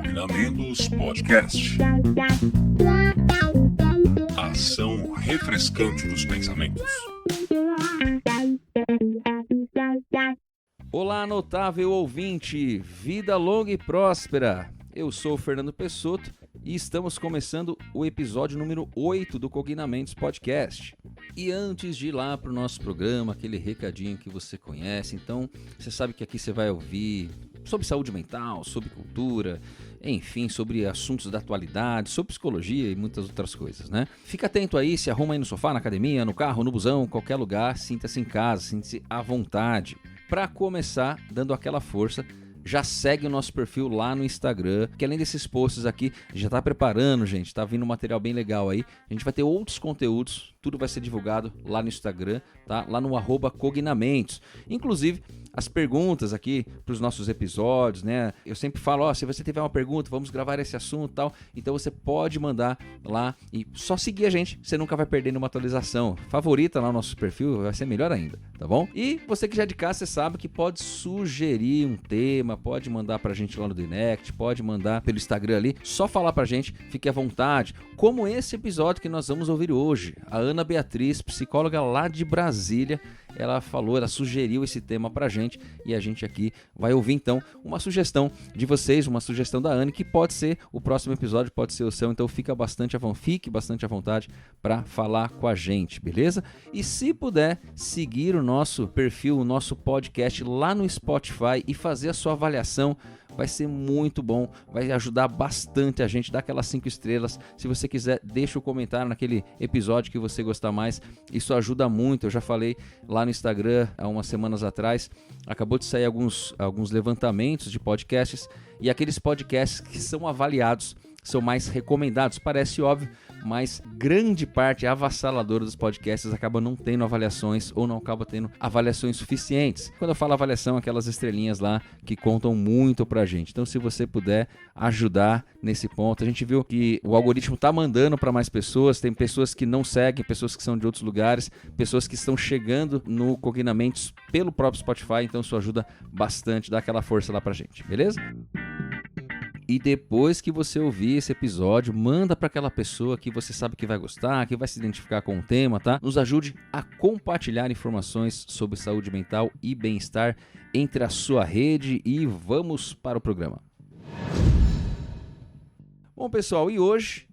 Combinamentos Podcast. Ação refrescante dos pensamentos. Olá, notável ouvinte, vida longa e próspera. Eu sou o Fernando Pessotto e estamos começando o episódio número 8 do Cognamentos Podcast. E antes de ir lá para o nosso programa, aquele recadinho que você conhece, então você sabe que aqui você vai ouvir sobre saúde mental, sobre cultura, enfim, sobre assuntos da atualidade, sobre psicologia e muitas outras coisas, né? Fica atento aí, se arruma aí no sofá, na academia, no carro, no busão, qualquer lugar, sinta-se em casa, sinta-se à vontade. Para começar, dando aquela força, já segue o nosso perfil lá no Instagram, que além desses posts aqui, já tá preparando, gente, tá vindo um material bem legal aí. A gente vai ter outros conteúdos, tudo vai ser divulgado lá no Instagram, tá? Lá no @cognamentos. Inclusive, as perguntas aqui para os nossos episódios, né? Eu sempre falo, se você tiver uma pergunta, vamos gravar esse assunto e tal. Então você pode mandar lá e só seguir a gente, você nunca vai perder nenhuma atualização. Favorita lá o nosso perfil, vai ser melhor ainda, tá bom? E você que já é de casa, você sabe que pode sugerir um tema, pode mandar pra gente lá no direct, pode mandar pelo Instagram ali, só falar pra gente, fique à vontade. Como esse episódio que nós vamos ouvir hoje. A Ana Beatriz, psicóloga lá de Brasília, ela sugeriu esse tema pra gente e a gente aqui vai ouvir então uma sugestão de vocês, uma sugestão da Ana, que pode ser o próximo episódio, pode ser o seu, então fique bastante à vontade para falar com a gente, beleza? E se puder seguir o nosso perfil, o nosso podcast lá no Spotify e fazer a sua avaliação, vai ser muito bom, vai ajudar bastante a gente, dá aquelas 5 estrelas. Se você quiser, deixa o comentário naquele episódio que você gostar mais, isso ajuda muito. Eu já falei lá no Instagram há umas semanas atrás, acabou de sair alguns levantamentos de podcasts, e aqueles podcasts que são avaliados são mais recomendados. Parece óbvio, mas grande parte avassaladora dos podcasts acaba não tendo avaliações ou não acaba tendo avaliações suficientes. Quando eu falo avaliação, aquelas estrelinhas lá que contam muito pra gente. Então, se você puder ajudar nesse ponto, a gente viu que o algoritmo tá mandando para mais pessoas, tem pessoas que não seguem, pessoas que são de outros lugares, pessoas que estão chegando no Cognamentos pelo próprio Spotify, então isso ajuda bastante, dá aquela força lá pra gente, beleza? E depois que você ouvir esse episódio, manda para aquela pessoa que você sabe que vai gostar, que vai se identificar com o tema, tá? Nos ajude a compartilhar informações sobre saúde mental e bem-estar entre a sua rede e vamos para o programa. Bom, pessoal, e hoje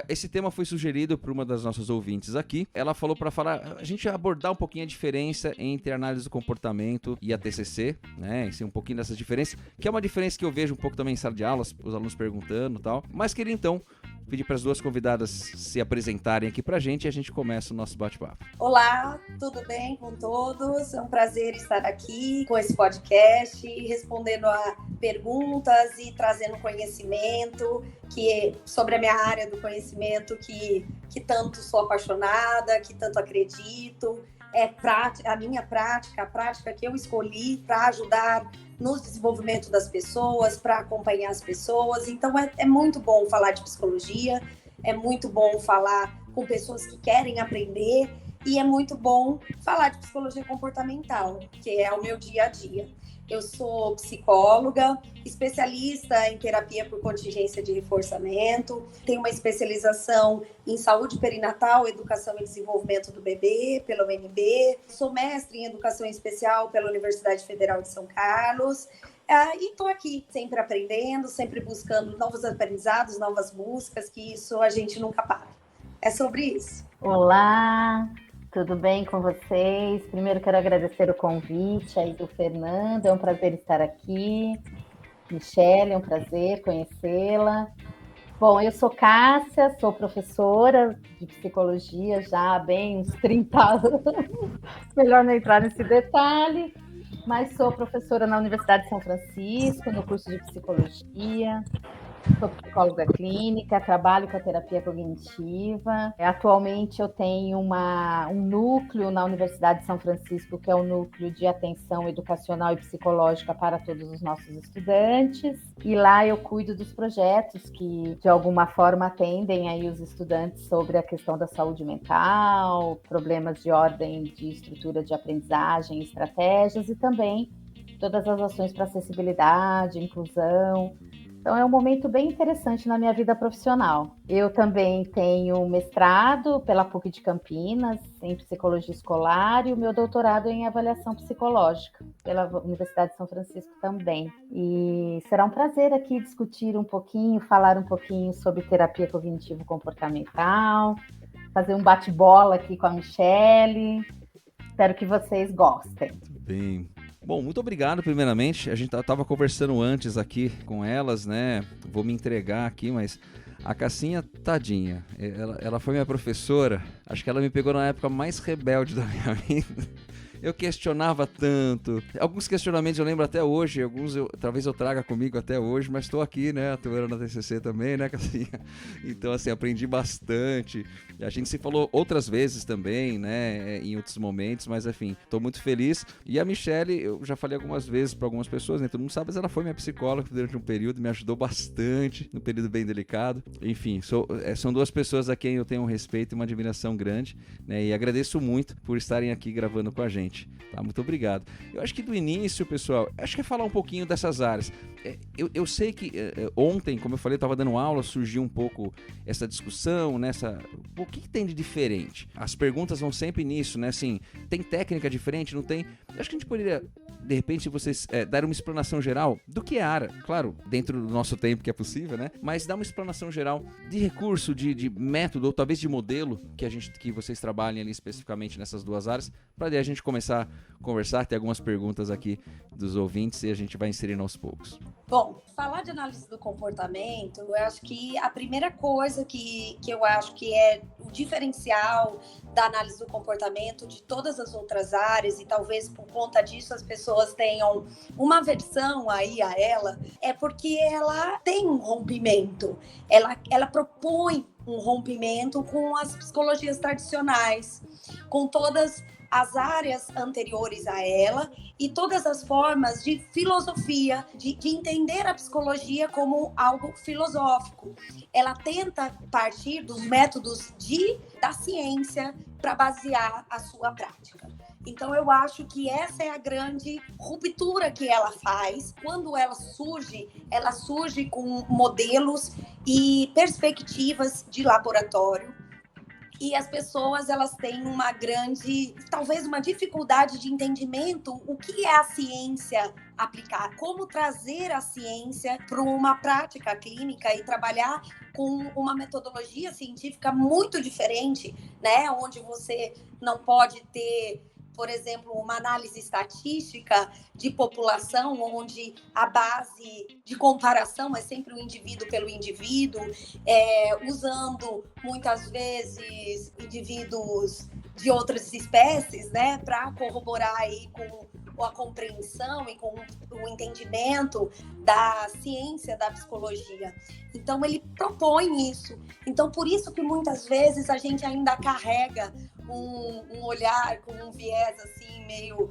esse tema foi sugerido por uma das nossas ouvintes aqui. Ela falou para a gente abordar um pouquinho a diferença entre a análise do comportamento e a TCC, né? E ser um pouquinho dessa diferença, que é uma diferença que eu vejo um pouco também em sala de aulas, os alunos perguntando e tal. Mas queria então pedir para as duas convidadas se apresentarem aqui pra gente e a gente começa o nosso bate-papo. Olá, tudo bem com todos? É um prazer estar aqui com esse podcast, respondendo a perguntas e trazendo conhecimento sobre a minha área do conhecimento que tanto sou apaixonada, que tanto acredito. A minha prática, a prática que eu escolhi para ajudar no desenvolvimento das pessoas, para acompanhar as pessoas. Então, é muito bom falar de psicologia, é muito bom falar com pessoas que querem aprender e é muito bom falar de psicologia comportamental, que é o meu dia a dia. Eu sou psicóloga, especialista em terapia por contingência de reforçamento, tenho uma especialização em saúde perinatal, educação e desenvolvimento do bebê, pela UNB, sou mestre em educação especial pela Universidade Federal de São Carlos, e estou aqui sempre aprendendo, sempre buscando novos aprendizados, novas buscas, que isso a gente nunca para. É sobre isso. Olá! Tudo bem com vocês? Primeiro quero agradecer o convite aí do Fernando, é um prazer estar aqui. Michele, é um prazer conhecê-la. Bom, eu sou Cássia, sou professora de psicologia já há bem uns 30 anos, melhor não entrar nesse detalhe, mas sou professora na Universidade de São Francisco, no curso de psicologia. Sou psicóloga clínica, trabalho com a terapia cognitiva. Atualmente eu tenho um núcleo na Universidade de São Francisco, que é o núcleo de atenção educacional e psicológica para todos os nossos estudantes. E lá eu cuido dos projetos que, de alguma forma, atendem aí os estudantes sobre a questão da saúde mental, problemas de ordem de estrutura de aprendizagem, estratégias e também todas as ações para acessibilidade, inclusão. Então, é um momento bem interessante na minha vida profissional. Eu também tenho mestrado pela PUC de Campinas, em psicologia escolar, e o meu doutorado em avaliação psicológica, pela Universidade de São Francisco também. E será um prazer aqui discutir um pouquinho, falar um pouquinho sobre terapia cognitivo-comportamental, fazer um bate-bola aqui com a Michelle. Espero que vocês gostem. Muito bem. Bom, muito obrigado primeiramente. A gente estava conversando antes aqui com elas, né? Vou me entregar aqui, mas a Cassinha, tadinha, ela foi minha professora. Acho que ela me pegou na época mais rebelde da minha vida. Eu questionava tanto. Alguns questionamentos eu lembro até hoje, alguns talvez eu traga comigo até hoje, mas estou aqui, né, atuando na TCC também, né, Cassinha? Então, assim, aprendi bastante. A gente se falou outras vezes também, né, em outros momentos, mas, enfim, estou muito feliz. E a Michelle, eu já falei algumas vezes para algumas pessoas, né, todo mundo sabe, mas ela foi minha psicóloga durante um período, me ajudou bastante, num período bem delicado. Enfim, são duas pessoas a quem eu tenho um respeito e uma admiração grande, né, e agradeço muito por estarem aqui gravando com a gente. Tá, muito obrigado. Eu acho que do início, pessoal, acho que é falar um pouquinho dessas áreas. Eu sei que ontem, como eu falei, eu estava dando aula, surgiu um pouco essa discussão, o que tem de diferente? As perguntas vão sempre nisso, né? Assim, tem técnica diferente? Não tem? Eu acho que a gente poderia, de repente, vocês dar uma explanação geral do que é a área, claro, dentro do nosso tempo que é possível, né? Mas dar uma explanação geral de recurso, de método, ou talvez de modelo que vocês trabalhem ali especificamente nessas duas áreas, para daí a gente começar a conversar, ter algumas perguntas aqui dos ouvintes e a gente vai inserindo aos poucos. Bom, falar de análise do comportamento, eu acho que a primeira coisa que eu acho que é o diferencial da análise do comportamento de todas as outras áreas, e talvez por conta disso as pessoas tenham uma aversão aí a ela, é porque ela tem um rompimento, ela propõe um rompimento com as psicologias tradicionais, com todas as áreas anteriores a ela e todas as formas de filosofia, de entender a psicologia como algo filosófico. Ela tenta partir dos métodos da ciência para basear a sua prática. Então, eu acho que essa é a grande ruptura que ela faz. Quando ela surge com modelos e perspectivas de laboratório. E as pessoas, elas têm talvez uma dificuldade de entendimento o que é a ciência aplicar, como trazer a ciência para uma prática clínica e trabalhar com uma metodologia científica muito diferente, né? Onde você não pode ter, por exemplo, uma análise estatística de população, onde a base de comparação é sempre o indivíduo pelo indivíduo, usando muitas vezes indivíduos de outras espécies, né, para corroborar aí com a compreensão e com o entendimento da ciência da psicologia. Então, ele propõe isso. Então, por isso que muitas vezes a gente ainda carrega um olhar com um viés assim meio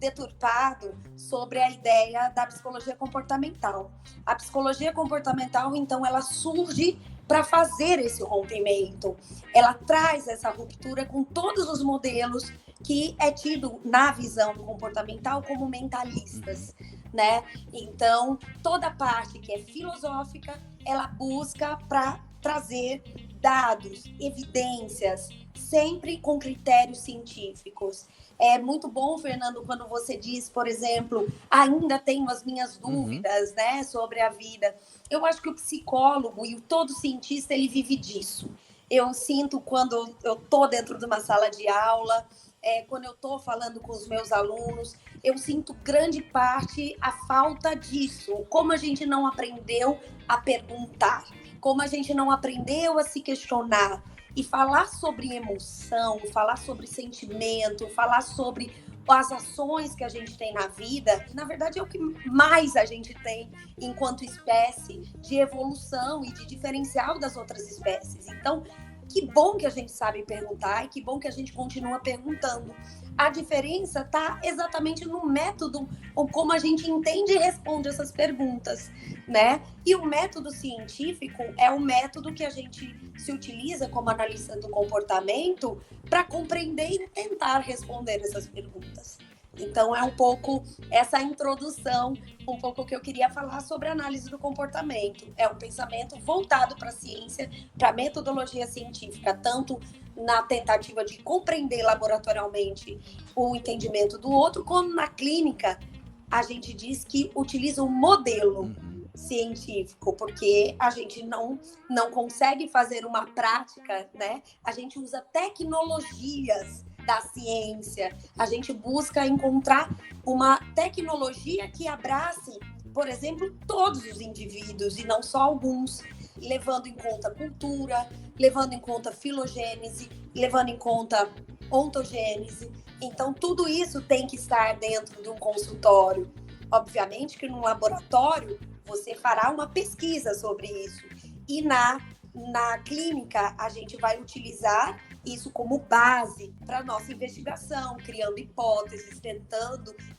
deturpado sobre a ideia da psicologia comportamental. A psicologia comportamental, então, ela surge para fazer esse rompimento. Ela traz essa ruptura com todos os modelos que é tido na visão comportamental como mentalistas, né? Então, toda a parte que é filosófica, ela busca para trazer dados, evidências, sempre com critérios científicos. É muito bom, Fernando, quando você diz, por exemplo, ainda tenho as minhas dúvidas, né, sobre a vida. Eu acho que o psicólogo e todo cientista, ele vive disso. Eu sinto quando eu estou dentro de uma sala de aula, quando eu estou falando com os meus alunos, eu sinto grande parte a falta disso. Como a gente não aprendeu a perguntar, como a gente não aprendeu a se questionar. E falar sobre emoção, falar sobre sentimento, falar sobre as ações que a gente tem na vida, na verdade é o que mais a gente tem enquanto espécie de evolução e de diferencial das outras espécies. Então, que bom que a gente sabe perguntar e que bom que a gente continua perguntando. A diferença está exatamente no método, ou como a gente entende e responde essas perguntas, né? E o método científico é o método que a gente se utiliza como analista do comportamento para compreender e tentar responder essas perguntas. Então, é um pouco essa introdução, um pouco que eu queria falar sobre a análise do comportamento. É um pensamento voltado para a ciência, para a metodologia científica, tanto na tentativa de compreender laboratorialmente o entendimento do outro, como na clínica, a gente diz que utiliza um modelo científico, porque a gente não consegue fazer uma prática, né? A gente usa tecnologias da ciência, a gente busca encontrar uma tecnologia que abrace, por exemplo, todos os indivíduos e não só alguns, levando em conta cultura, levando em conta filogênese, levando em conta ontogênese. Então, tudo isso tem que estar dentro de um consultório. Obviamente que num laboratório você fará uma pesquisa sobre isso. E na clínica a gente vai utilizar isso como base para a nossa investigação, criando hipóteses,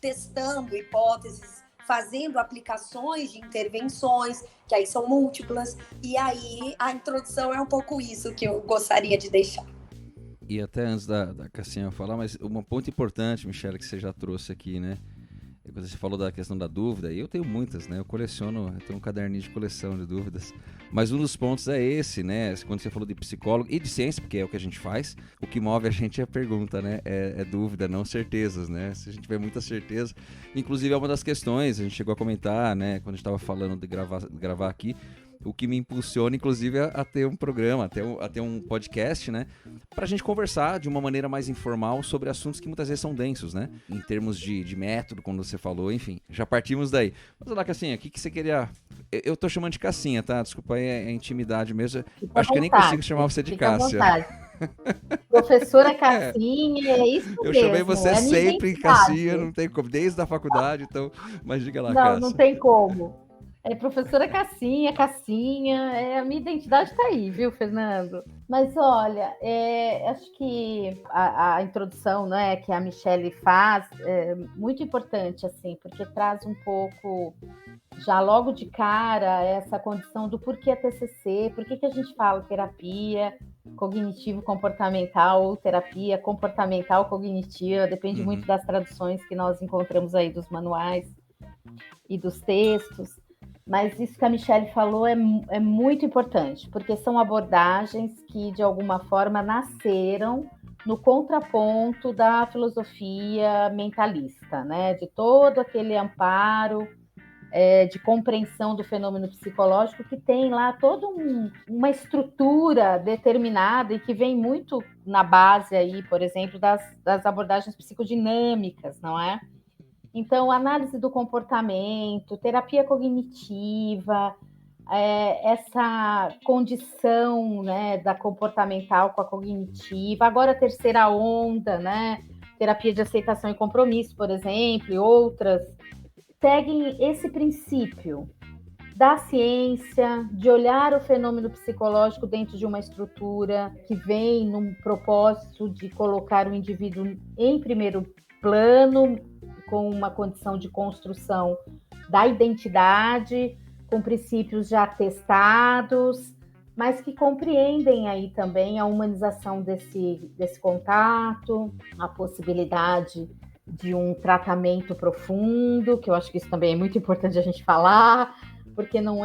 testando hipóteses, fazendo aplicações de intervenções, que aí são múltiplas. E aí a introdução é um pouco isso que eu gostaria de deixar. E até antes da Cassinha falar, mas uma ponto importante, Michele, que você já trouxe aqui, né? Quando você falou da questão da dúvida, e eu tenho muitas, né? Eu tenho um caderninho de coleção de dúvidas. Mas um dos pontos é esse, né? Quando você falou de psicólogo e de ciência, porque é o que a gente faz, o que move a gente é a pergunta, né? É dúvida, não certezas, né? Se a gente tiver muita certeza, inclusive é uma das questões, a gente chegou a comentar, né? Quando a gente estava falando de gravar aqui, o que me impulsiona, inclusive, a ter um programa, a ter um podcast, né? Pra gente conversar de uma maneira mais informal sobre assuntos que muitas vezes são densos, né? Em termos de método, como você falou, enfim. Já partimos daí. Mas lá, Cassinha, o que você queria... Eu tô chamando de Cassinha, tá? Desculpa aí, é intimidade mesmo. Acho que eu nem consigo chamar você de Cássia. Professora Cassinha, é isso mesmo. Eu chamei você sempre Cassinha, não tem como. Desde a faculdade, então... Mas diga lá, Cássia. Não tem como. É professora Cassinha, a minha identidade está aí, viu, Fernando? Mas olha, acho que a introdução, né, que a Michele faz é muito importante, assim, porque traz um pouco, já logo de cara, essa condição do porquê a TCC, por que a gente fala terapia cognitivo-comportamental ou terapia comportamental-cognitiva, depende muito das traduções que nós encontramos aí dos manuais e dos textos. Mas isso que a Michele falou é muito importante, porque são abordagens que, de alguma forma, nasceram no contraponto da filosofia mentalista, né? De todo aquele amparo de compreensão do fenômeno psicológico que tem lá toda uma estrutura determinada e que vem muito na base aí, por exemplo, das abordagens psicodinâmicas, não é? Então, análise do comportamento, terapia cognitiva, essa condição, né, da comportamental com a cognitiva, agora a terceira onda, né, terapia de aceitação e compromisso, por exemplo, e outras, seguem esse princípio da ciência, de olhar o fenômeno psicológico dentro de uma estrutura que vem num propósito de colocar o indivíduo em primeiro plano, com uma condição de construção da identidade, com princípios já testados, mas que compreendem aí também a humanização desse contato, a possibilidade de um tratamento profundo, que eu acho que isso também é muito importante a gente falar, porque não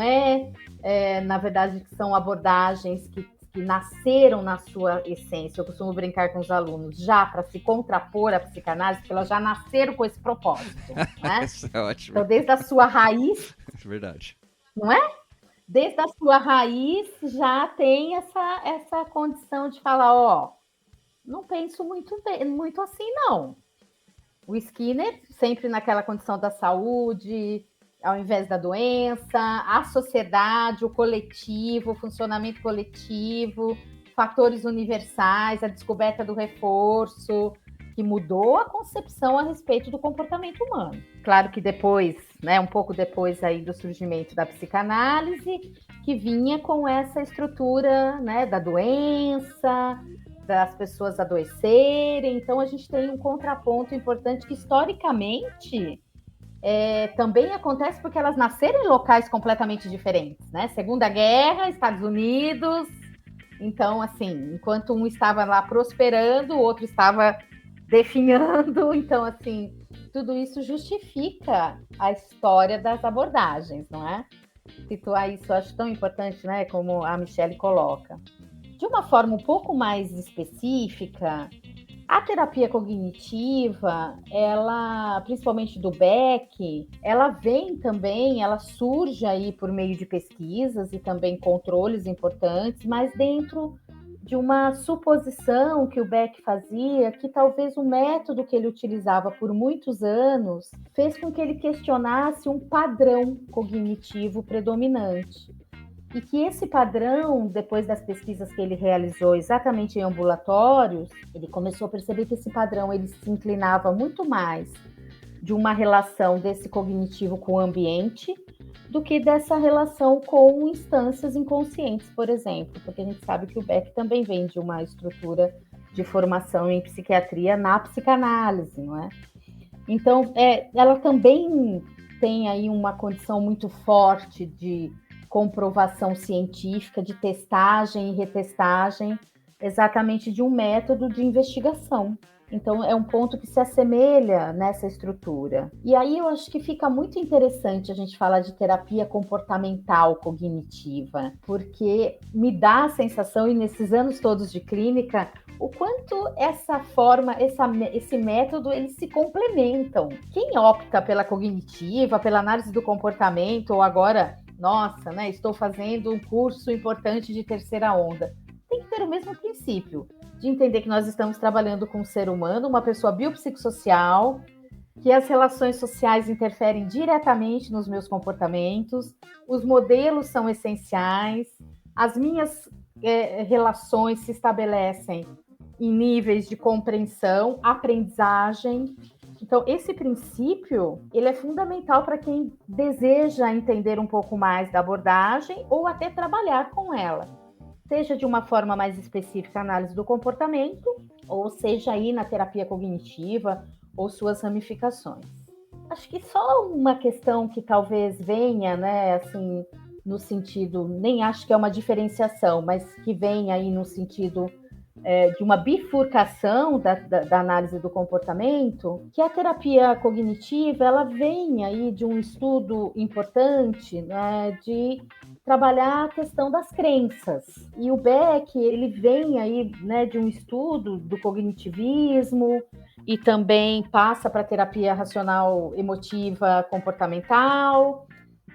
na verdade, que são abordagens que nasceram na sua essência. Eu costumo brincar com os alunos, já para se contrapor à psicanálise, porque elas já nasceram com esse propósito. Né? Isso é ótimo. Então, desde a sua raiz... Verdade. Não é? Desde a sua raiz já tem essa condição de falar, não penso muito assim, não. O Skinner, sempre naquela condição da saúde, ao invés da doença, a sociedade, o coletivo, o funcionamento coletivo, fatores universais, a descoberta do reforço, que mudou a concepção a respeito do comportamento humano. Claro que depois, né, um pouco depois aí do surgimento da psicanálise, que vinha com essa estrutura, né, da doença, das pessoas adoecerem. Então a gente tem um contraponto importante que historicamente também acontece porque elas nasceram em locais completamente diferentes, né? Segunda Guerra, Estados Unidos. Então, assim, enquanto um estava lá prosperando, o outro estava definhando. Então, assim, tudo isso justifica a história das abordagens, não é? Situar isso eu acho tão importante, né? Como a Michele coloca. De uma forma um pouco mais específica, a terapia cognitiva, ela, principalmente do Beck, ela vem também, ela surge aí por meio de pesquisas e também controles importantes, mas dentro de uma suposição que o Beck fazia, que talvez o método que ele utilizava por muitos anos fez com que ele questionasse um padrão cognitivo predominante. E que esse padrão, depois das pesquisas que ele realizou exatamente em ambulatórios, ele começou a perceber que esse padrão ele se inclinava muito mais de uma relação desse cognitivo com o ambiente do que dessa relação com instâncias inconscientes, por exemplo, porque a gente sabe que o Beck também vem de uma estrutura de formação em psiquiatria na psicanálise, não é? Então, ela também tem aí uma condição muito forte de comprovação científica, de testagem e retestagem, exatamente de um método de investigação. Então, é um ponto que se assemelha nessa estrutura. E aí eu acho que fica muito interessante a gente falar de terapia comportamental cognitiva, porque me dá a sensação, e nesses anos todos de clínica, o quanto essa forma, esse método, eles se complementam. Quem opta pela cognitiva, pela análise do comportamento, ou agora, nossa, né, estou fazendo um curso importante de terceira onda, tem que ter o mesmo princípio, de entender que nós estamos trabalhando com um ser humano, uma pessoa biopsicossocial, que as relações sociais interferem diretamente nos meus comportamentos, os modelos são essenciais, as minhas relações se estabelecem em níveis de compreensão, aprendizagem. Então, esse princípio, ele é fundamental para quem deseja entender um pouco mais da abordagem ou até trabalhar com ela. Seja de uma forma mais específica a análise do comportamento, ou seja aí na terapia cognitiva ou suas ramificações. Acho que só uma questão que talvez venha, né, assim, no sentido, nem acho que é uma diferenciação, mas que venha aí no sentido de uma bifurcação da análise do comportamento, que a terapia cognitiva, ela vem aí de um estudo importante, né, de trabalhar a questão das crenças. E o Beck, ele vem aí, né, de um estudo do cognitivismo e também passa para a terapia racional emotiva comportamental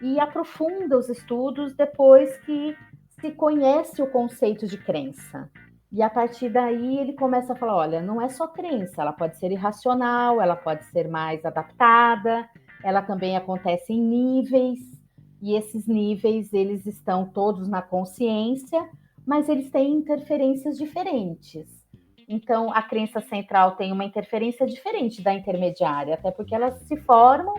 e aprofunda os estudos depois que se conhece o conceito de crença. E a partir daí ele começa a falar, olha, não é só crença, ela pode ser irracional, ela pode ser mais adaptada, ela também acontece em níveis, e esses níveis, eles estão todos na consciência, mas eles têm interferências diferentes. Então, a crença central tem uma interferência diferente da intermediária, até porque elas se formam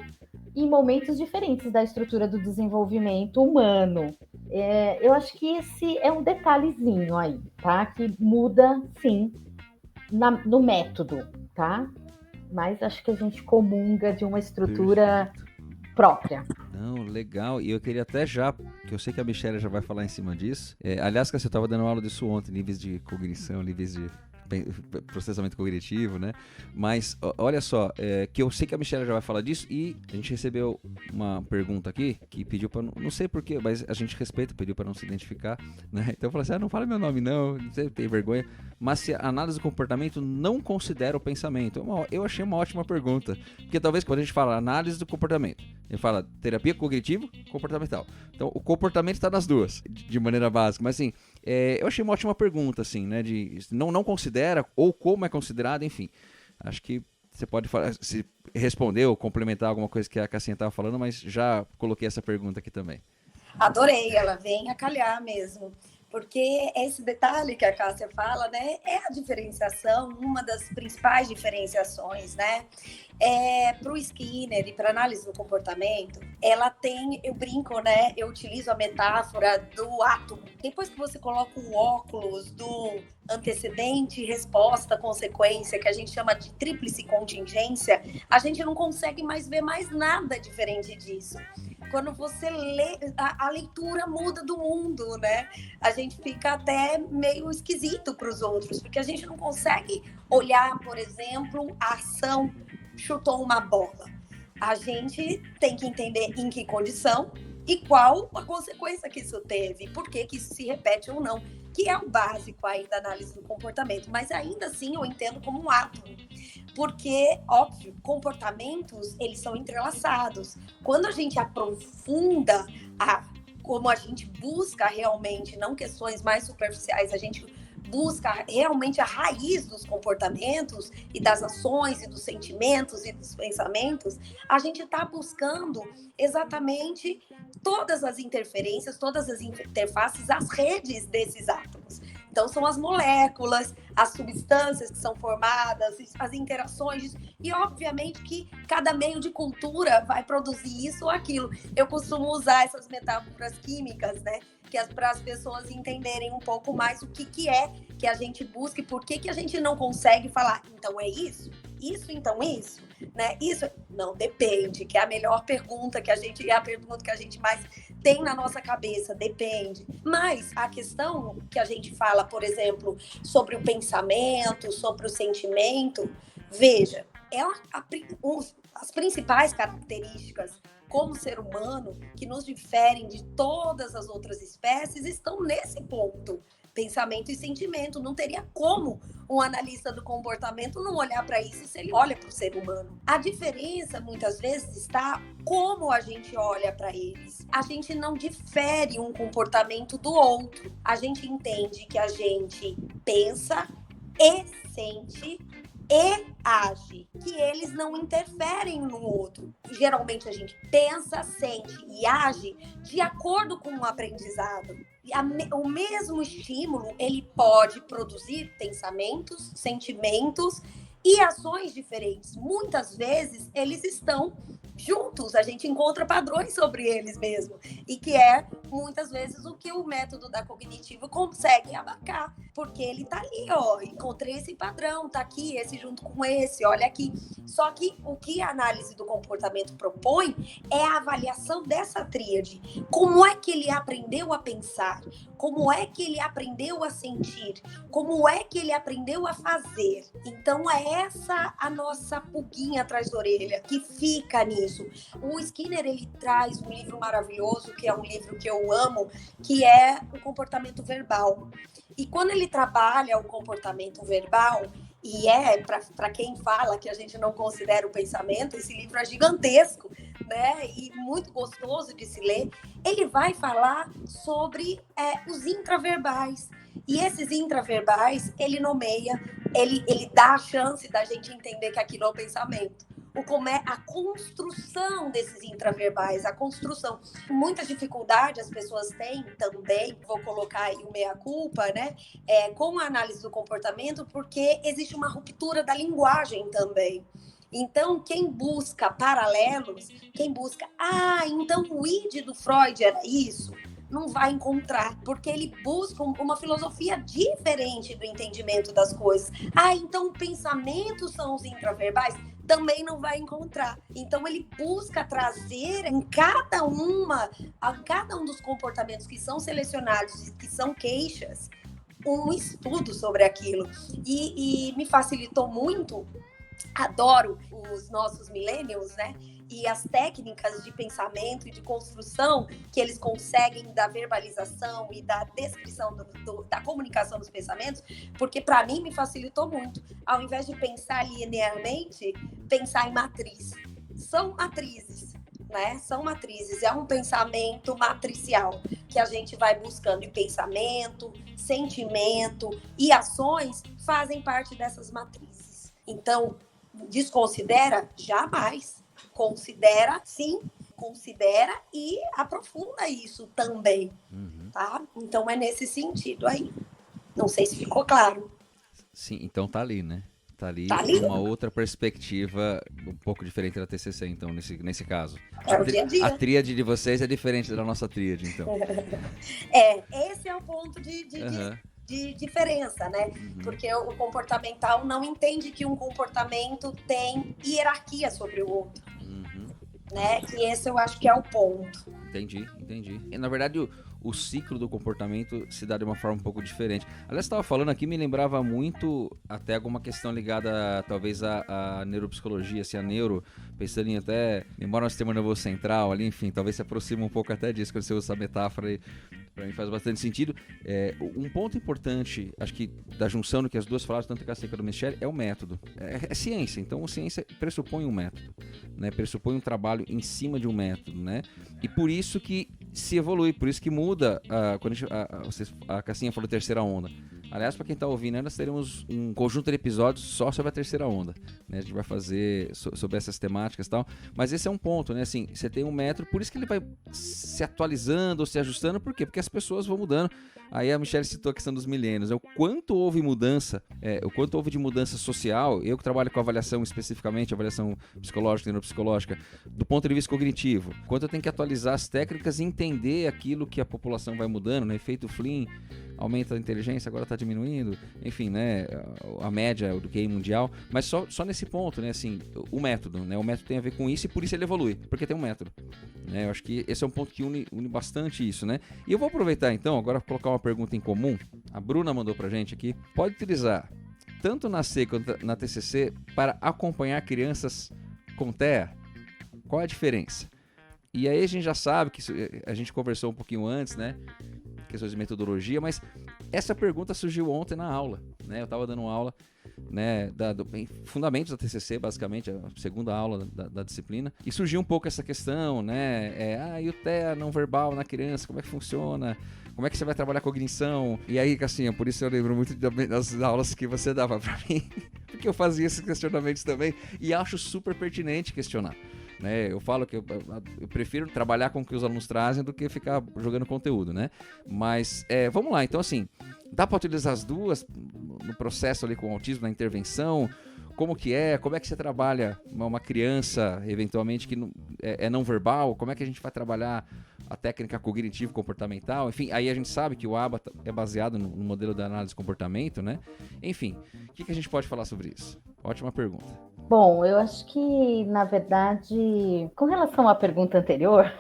em momentos diferentes da estrutura do desenvolvimento humano. Eu acho que esse é um detalhezinho aí, tá? Que muda, sim, no método, tá? Mas acho que a gente comunga de uma estrutura própria. Não, legal. E eu queria até já, que eu sei que a Michelle já vai falar em cima disso. Aliás, que você estava dando aula disso ontem, níveis de cognição, níveis de processamento cognitivo, né? Mas olha só, que eu sei que a Michelle já vai falar disso e a gente recebeu uma pergunta aqui que pediu para não sei porquê, mas a gente respeita, pediu para não se identificar, né? Então eu falei assim, não fala meu nome não sei, tem vergonha, mas se a análise do comportamento não considera o pensamento, eu achei uma ótima pergunta, porque talvez quando a gente fala análise do comportamento, a gente fala terapia cognitivo, comportamental, então o comportamento está nas duas, de maneira básica, mas assim, eu achei uma ótima pergunta, assim, né, de não considera ou como é considerado, enfim. Acho que você pode falar, se responder ou complementar alguma coisa que a Cassinha estava falando, mas já coloquei essa pergunta aqui também. Adorei, ela vem a calhar mesmo. Porque esse detalhe que a Cássia fala, né, é a diferenciação, uma das principais diferenciações, né? Para o Skinner e para análise do comportamento, ela tem, eu brinco, né? Eu utilizo a metáfora do átomo. Depois que você coloca o óculos do antecedente, resposta, consequência, que a gente chama de tríplice contingência, a gente não consegue mais ver mais nada diferente disso. Quando você lê, a leitura muda do mundo, né? A gente fica até meio esquisito para os outros, porque a gente não consegue olhar, por exemplo, a ação chutou uma bola. A gente tem que entender em que condição e qual a consequência que isso teve, por que isso se repete ou não, que é o básico aí da análise do comportamento. Mas ainda assim eu entendo como um átomo. Porque, óbvio, comportamentos, eles são entrelaçados. Quando a gente aprofunda como a gente busca realmente, não questões mais superficiais, a gente busca realmente a raiz dos comportamentos e das ações e dos sentimentos e dos pensamentos, a gente está buscando exatamente todas as interferências, todas as interfaces, as redes desses átomos. Então, são as moléculas, as substâncias que são formadas, as interações, e obviamente que cada meio de cultura vai produzir isso ou aquilo. Eu costumo usar essas metáforas químicas, né? Para as pessoas entenderem um pouco mais o que é que a gente busca e por que a gente não consegue falar, então é isso, então isso, né? Isso não depende, que é a melhor pergunta que é a pergunta que a gente mais tem na nossa cabeça, depende. Mas a questão que a gente fala, por exemplo, sobre o pensamento, sobre o sentimento, veja, as principais características como ser humano que nos diferem de todas as outras espécies estão nesse ponto. Pensamento e sentimento. Não teria como um analista do comportamento não olhar para isso se ele olha para o ser humano. A diferença, muitas vezes, está como a gente olha para eles. A gente não difere um comportamento do outro. A gente entende que a gente pensa e sente e age, que eles não interferem no outro. Geralmente a gente pensa, sente e age de acordo com o aprendizado. O mesmo estímulo, ele pode produzir pensamentos, sentimentos e ações diferentes. Muitas vezes eles estão juntos, a gente encontra padrões sobre eles mesmo, e que é muitas vezes o que o método da cognitivo consegue abarcar, porque ele tá ali, ó, encontrei esse padrão, tá aqui, esse junto com esse, olha aqui. Só que o que a análise do comportamento propõe é a avaliação dessa tríade. Como é que ele aprendeu a pensar? Como é que ele aprendeu a sentir? Como é que ele aprendeu a fazer? Então é essa a nossa pulguinha atrás da orelha que fica nisso. O Skinner, ele traz um livro maravilhoso, que é um livro que eu amo, que é o comportamento verbal. E quando ele trabalha o comportamento verbal, e para quem fala que a gente não considera o pensamento, esse livro é gigantesco, né? E muito gostoso de se ler. Ele vai falar sobre os intraverbais. E esses intraverbais, ele nomeia, ele dá a chance da gente entender que aquilo é o pensamento. Como é a construção desses intraverbais, a construção. Muita dificuldade as pessoas têm também, vou colocar aí o meia-culpa, né? Com a análise do comportamento, porque existe uma ruptura da linguagem também. Então, quem busca paralelos, quem busca, então o id do Freud era isso, não vai encontrar, porque ele busca uma filosofia diferente do entendimento das coisas. Então pensamentos são os intraverbais? Também não vai encontrar. Então ele busca trazer em cada um dos comportamentos que são selecionados, que são queixas, um estudo sobre aquilo. E me facilitou muito. Adoro os nossos millennials, né? E as técnicas de pensamento e de construção que eles conseguem da verbalização e da descrição da comunicação dos pensamentos, porque para mim me facilitou muito. Ao invés de pensar linearmente, pensar em matriz. São matrizes, né? São matrizes. É um pensamento matricial que a gente vai buscando. E pensamento, sentimento e ações fazem parte dessas matrizes. Então, desconsidera? Jamais. Considera, sim, considera e aprofunda isso também. tá? Então é nesse sentido aí. Não sei se ficou claro. Sim, então tá ali, né? Tá ali uma outra perspectiva um pouco diferente da TCC, então, nesse caso. É o dia a dia. A tríade de vocês é diferente da nossa tríade, então. Esse é o ponto de diferença, né? Porque o comportamental não entende que um comportamento tem hierarquia sobre o outro, né? E esse eu acho que é o ponto. Entendi. E, na verdade, o ciclo do comportamento se dá de uma forma um pouco diferente. Aliás, você estava falando aqui, me lembrava muito até alguma questão ligada, talvez, à neuropsicologia, assim, a neuro, pensando em até memória do sistema nervoso central ali, enfim, talvez se aproxime um pouco até disso, quando você usa essa metáfora aí, para mim faz bastante sentido. Um ponto importante, acho que da junção do que as duas falaram, tanto que a quanto do Michele, é o método. É ciência, então a ciência pressupõe um método, né? Pressupõe um trabalho em cima de um método, né? E por isso que se evolui, por isso que muda, quando a Cassinha falou terceira onda. Aliás, para quem está ouvindo, nós teremos um conjunto de episódios só sobre a terceira onda, né? A gente vai fazer sobre essas temáticas e tal, mas esse é um ponto, né? Assim, você tem um método, por isso que ele vai se atualizando, se ajustando, por quê? Porque as pessoas vão mudando. Aí a Michele citou a questão dos milênios, o quanto houve mudança, o quanto houve de mudança social, eu que trabalho com avaliação especificamente, avaliação psicológica e neuropsicológica, do ponto de vista cognitivo, quanto eu tenho que atualizar as técnicas e entender aquilo que a população vai mudando, né? Efeito Flynn, aumenta a inteligência, agora está diminuindo, enfim, né? A média do QI mundial, mas só nesse ponto, né? Assim, o método, né? O método tem a ver com isso e por isso ele evolui, porque tem um método, né? Eu acho que esse é um ponto que une bastante isso, né? E eu vou aproveitar então, agora colocar uma pergunta em comum. A Bruna mandou pra gente aqui. Pode utilizar tanto na C quanto na TCC para acompanhar crianças com TEA? Qual é a diferença? E aí a gente já sabe que a gente conversou um pouquinho antes, né? Questões de metodologia, mas essa pergunta surgiu ontem na aula, né? Eu estava dando uma aula, né, fundamentos da TCC, basicamente, a segunda aula da disciplina, e surgiu um pouco essa questão, né? E o TEA não verbal na criança, como é que funciona? Como é que você vai trabalhar cognição? E aí, Cassinha, por isso eu lembro muito das aulas que você dava para mim, porque eu fazia esses questionamentos também, e acho super pertinente questionar. Né? Eu falo que eu prefiro trabalhar com o que os alunos trazem do que ficar jogando conteúdo, né? Mas vamos lá, então assim, dá para utilizar as duas no processo ali com o autismo, na intervenção? Como é que você trabalha uma criança, eventualmente, que não verbal? Como é que a gente vai trabalhar a técnica cognitivo-comportamental? Enfim, aí a gente sabe que o ABA é baseado no modelo da análise de comportamento, né? Enfim, o que a gente pode falar sobre isso? Ótima pergunta. Bom, eu acho que, na verdade, com relação à pergunta anterior,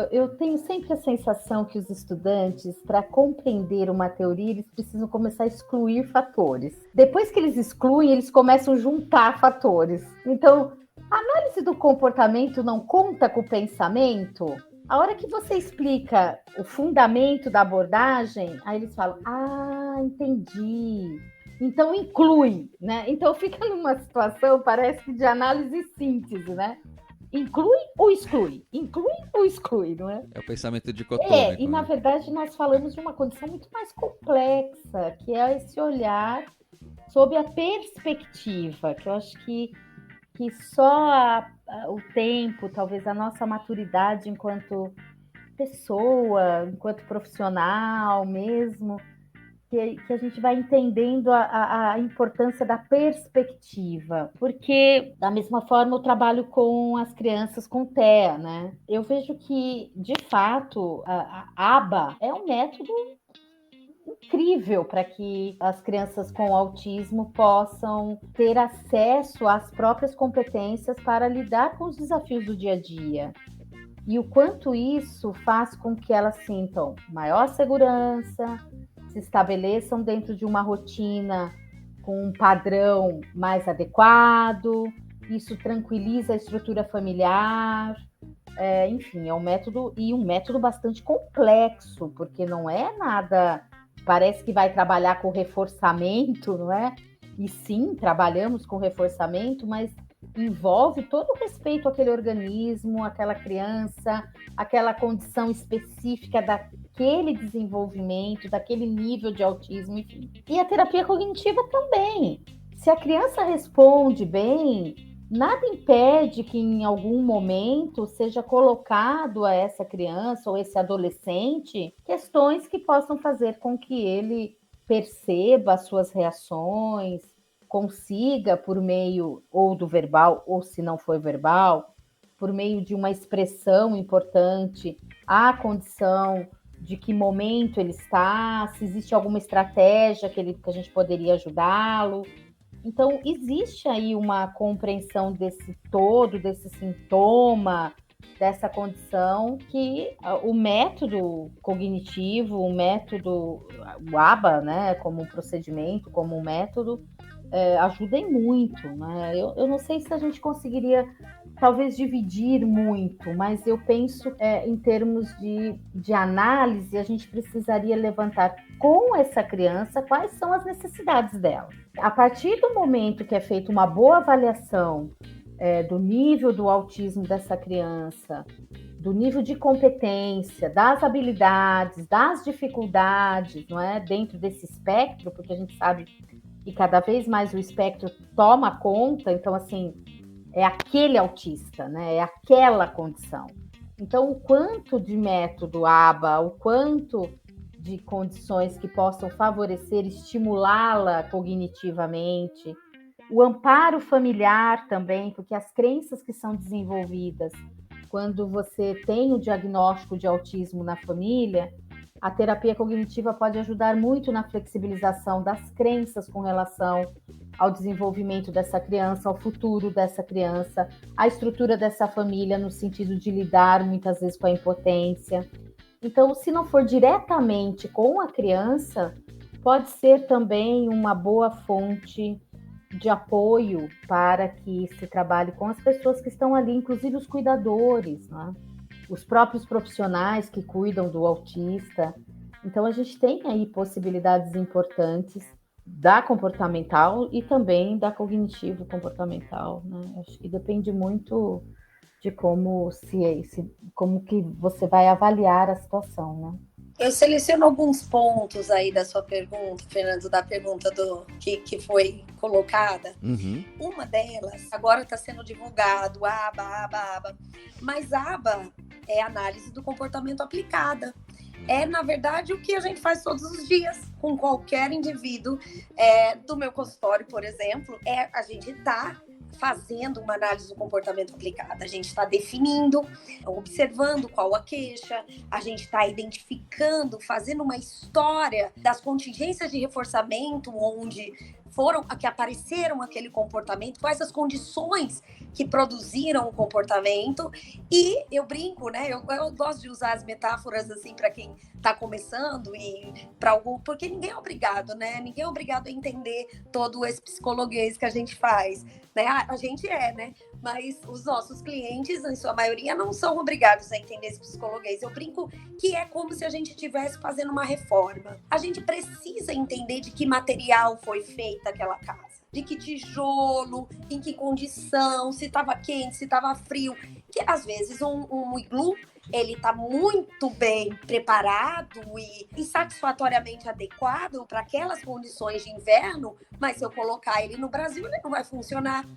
eu tenho sempre a sensação que os estudantes, para compreender uma teoria, eles precisam começar a excluir fatores. Depois que eles excluem, eles começam a juntar fatores. Então, a análise do comportamento não conta com o pensamento? A hora que você explica o fundamento da abordagem, aí eles falam, entendi. Então inclui, né? Então fica numa situação, parece que de análise e síntese, né? Inclui ou exclui? Inclui ou exclui, não é? É o pensamento dicotômico. E na verdade nós falamos de uma condição muito mais complexa, que é esse olhar sob a perspectiva, que eu acho que só o tempo, talvez a nossa maturidade enquanto pessoa, enquanto profissional mesmo, que a gente vai entendendo a importância da perspectiva, porque da mesma forma eu trabalho com as crianças com TEA, né? Eu vejo que, de fato, a ABA é um método incrível para que as crianças com autismo possam ter acesso às próprias competências para lidar com os desafios do dia a dia. E o quanto isso faz com que elas sintam maior segurança, se estabeleçam dentro de uma rotina com um padrão mais adequado, isso tranquiliza a estrutura familiar, enfim, é um método bastante complexo, porque não é nada, parece que vai trabalhar com reforçamento, não é? E sim, trabalhamos com reforçamento, mas envolve todo o respeito àquele organismo, àquela criança, aquela condição específica daquele desenvolvimento, daquele nível de autismo, enfim. E a terapia cognitiva também. Se a criança responde bem, nada impede que em algum momento seja colocado a essa criança ou esse adolescente questões que possam fazer com que ele perceba as suas reações, consiga, por meio ou do verbal, ou se não for verbal, por meio de uma expressão importante, a condição de que momento ele está, se existe alguma estratégia que a gente poderia ajudá-lo. Então, existe aí uma compreensão desse todo, desse sintoma, dessa condição, que o método cognitivo, o ABA, né, como um procedimento, como um método, ajudem muito, né? Eu não sei se a gente conseguiria talvez dividir muito, mas eu penso em termos de análise, a gente precisaria levantar com essa criança quais são as necessidades dela. A partir do momento que é feita uma boa avaliação do nível do autismo dessa criança, do nível de competência, das habilidades, das dificuldades, não é? Dentro desse espectro, porque a gente sabe que cada vez mais o espectro toma conta, então, assim, é aquele autista, né? É aquela condição. Então, o quanto de método ABA, o quanto de condições que possam favorecer, estimulá-la cognitivamente, o amparo familiar também, porque as crenças que são desenvolvidas quando você tem o diagnóstico de autismo na família, a terapia cognitiva pode ajudar muito na flexibilização das crenças com relação ao desenvolvimento dessa criança, ao futuro dessa criança, à estrutura dessa família no sentido de lidar muitas vezes com a impotência. Então, se não for diretamente com a criança, pode ser também uma boa fonte de apoio para que se trabalhe com as pessoas que estão ali, inclusive os cuidadores, né? Os próprios profissionais que cuidam do autista. Então, a gente tem aí possibilidades importantes da comportamental e também da cognitivo-comportamental, né? Acho que depende muito de como que você vai avaliar a situação, né? Eu seleciono alguns pontos aí da sua pergunta, Fernando, da pergunta que foi colocada. Uhum. Uma delas, agora está sendo divulgado, ABA, mas ABA é análise do comportamento aplicada. É, na verdade, o que a gente faz todos os dias com qualquer indivíduo. Do meu consultório, por exemplo, a gente está fazendo uma análise do comportamento aplicada. A gente está definindo, observando qual a queixa, a gente está identificando, fazendo uma história das contingências de reforçamento onde que apareceram aquele comportamento, quais as condições que produziram o comportamento. E eu brinco, né? Eu gosto de usar as metáforas assim para quem está começando e para algum, porque ninguém é obrigado, né? Ninguém é obrigado a entender todo esse psicologuês que a gente faz, né? A gente né? Mas os nossos clientes, em sua maioria, não são obrigados a entender esse psicologuês. Eu brinco que é como se a gente estivesse fazendo uma reforma. A gente precisa entender de que material foi feita aquela casa, de que tijolo, em que condição, se estava quente, se estava frio. Que às vezes um iglu, ele está muito bem preparado e satisfatoriamente adequado para aquelas condições de inverno, mas se eu colocar ele no Brasil, ele não vai funcionar.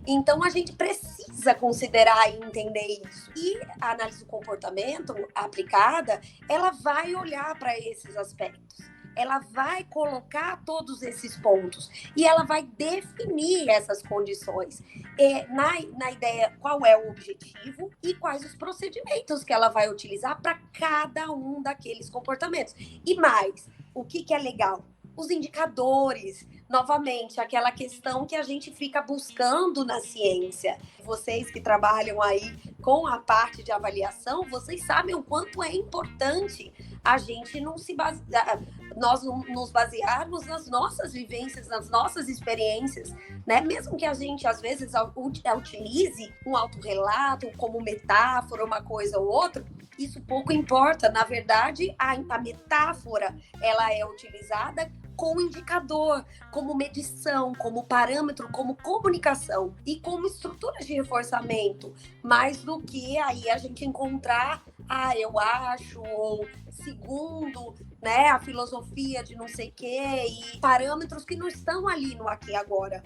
Então, a gente precisa considerar e entender isso. E a análise do comportamento aplicada, ela vai olhar para esses aspectos. Ela vai colocar todos esses pontos. E ela vai definir essas condições. Na ideia, qual é o objetivo e quais os procedimentos que ela vai utilizar para cada um daqueles comportamentos. E mais, o que é legal? Os indicadores, novamente, aquela questão que a gente fica buscando na ciência. Vocês que trabalham aí com a parte de avaliação, vocês sabem o quanto é importante a gente nós nos basearmos nas nossas vivências, nas nossas experiências, né? Mesmo que a gente, às vezes, utilize um autorrelato como metáfora, uma coisa ou outra, isso pouco importa. Na verdade, a metáfora, ela é utilizada como indicador, como medição, como parâmetro, como comunicação e como estrutura de reforçamento, mais do que aí a gente encontrar eu acho, ou segundo, né, a filosofia de não sei o quê, e parâmetros que não estão ali no aqui e agora,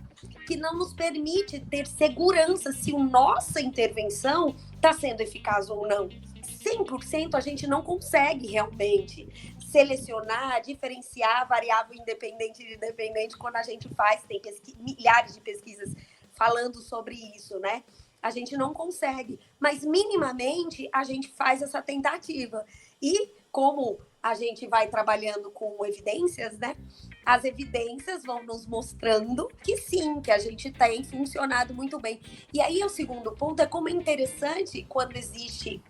que não nos permite ter segurança se a nossa intervenção está sendo eficaz ou não. 100% a gente não consegue realmente selecionar, diferenciar variável independente de dependente quando a gente faz, tem milhares de pesquisas falando sobre isso, né? A gente não consegue, mas minimamente a gente faz essa tentativa. E como a gente vai trabalhando com evidências, né? As evidências vão nos mostrando que sim, que a gente tem funcionado muito bem. E aí o segundo ponto é como é interessante quando existe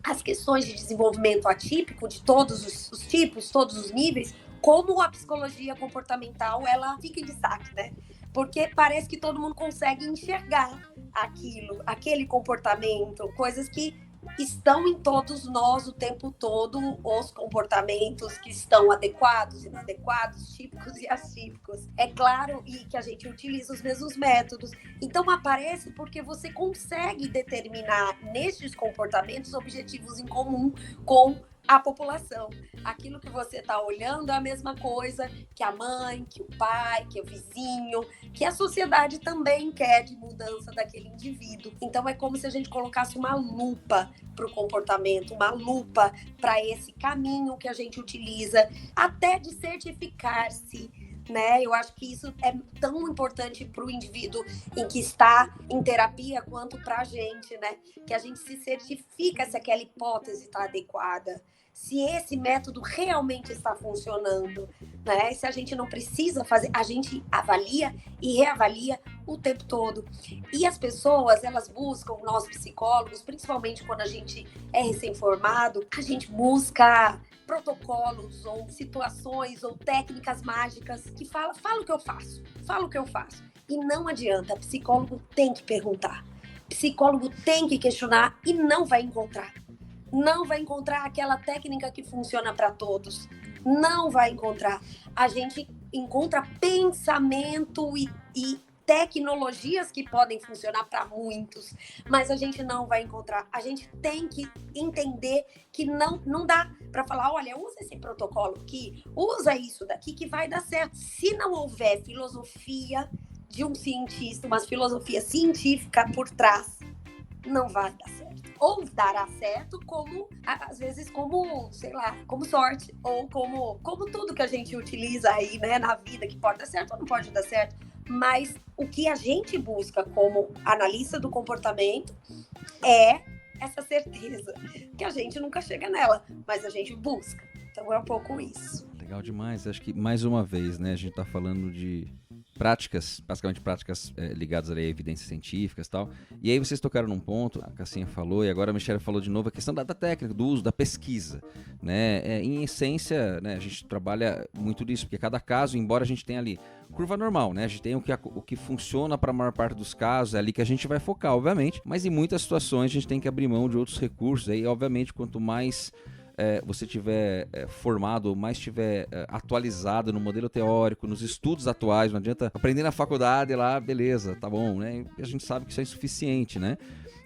as questões de desenvolvimento atípico de todos os tipos, todos os níveis, como a psicologia comportamental ela fica em destaque, né? Porque parece que todo mundo consegue enxergar aquele comportamento, coisas que estão em todos nós o tempo todo, os comportamentos que estão adequados, inadequados, típicos e atípicos. É claro e que a gente utiliza os mesmos métodos. Então aparece porque você consegue determinar nestes comportamentos objetivos em comum com a população. Aquilo que você está olhando é a mesma coisa que a mãe, que o pai, que o vizinho, que a sociedade também quer de mudança daquele indivíduo. Então é como se a gente colocasse uma lupa para o comportamento, uma lupa para esse caminho que a gente utiliza, até de certificar-se, né? Eu acho que isso é tão importante para o indivíduo em que está em terapia quanto para a gente, né? Que a gente se certifica se aquela hipótese está adequada, se esse método realmente está funcionando, né? Se a gente não precisa fazer, a gente avalia e reavalia o tempo todo. E as pessoas, elas buscam, nós psicólogos, principalmente quando a gente é recém-formado, a gente busca protocolos ou situações ou técnicas mágicas que fala o que eu faço. E não adianta, psicólogo tem que perguntar, psicólogo tem que questionar e não vai encontrar aquela técnica que funciona para todos, não vai encontrar. A gente encontra pensamento e tecnologias que podem funcionar para muitos, mas a gente não vai encontrar. A gente tem que entender que não dá para falar, olha, usa esse protocolo aqui, usa isso daqui que vai dar certo. Se não houver filosofia de um cientista, uma filosofia científica por trás, não vai dar certo. Ou dará certo como, às vezes, como, sei lá, como sorte, ou como tudo que a gente utiliza aí, né, na vida, que pode dar certo ou não pode dar certo. Mas o que a gente busca como analista do comportamento é essa certeza, que a gente nunca chega nela, mas a gente busca. Então é um pouco isso. Legal demais. Acho que, mais uma vez, né, a gente está falando de práticas, basicamente práticas ligadas ali a evidências científicas e tal. E aí vocês tocaram num ponto, a Cassinha falou, e agora a Michelle falou de novo, a questão da técnica, do uso, da pesquisa. Né? Em essência, né, a gente trabalha muito disso, porque cada caso, embora a gente tenha ali curva normal, né? A gente tem o que funciona para a maior parte dos casos, é ali que a gente vai focar, obviamente, mas em muitas situações a gente tem que abrir mão de outros recursos. Aí, obviamente, quanto mais você tiver formado, mais tiver atualizado no modelo teórico, nos estudos atuais, não adianta aprender na faculdade lá, beleza, tá bom, né? A gente sabe que isso é insuficiente, né?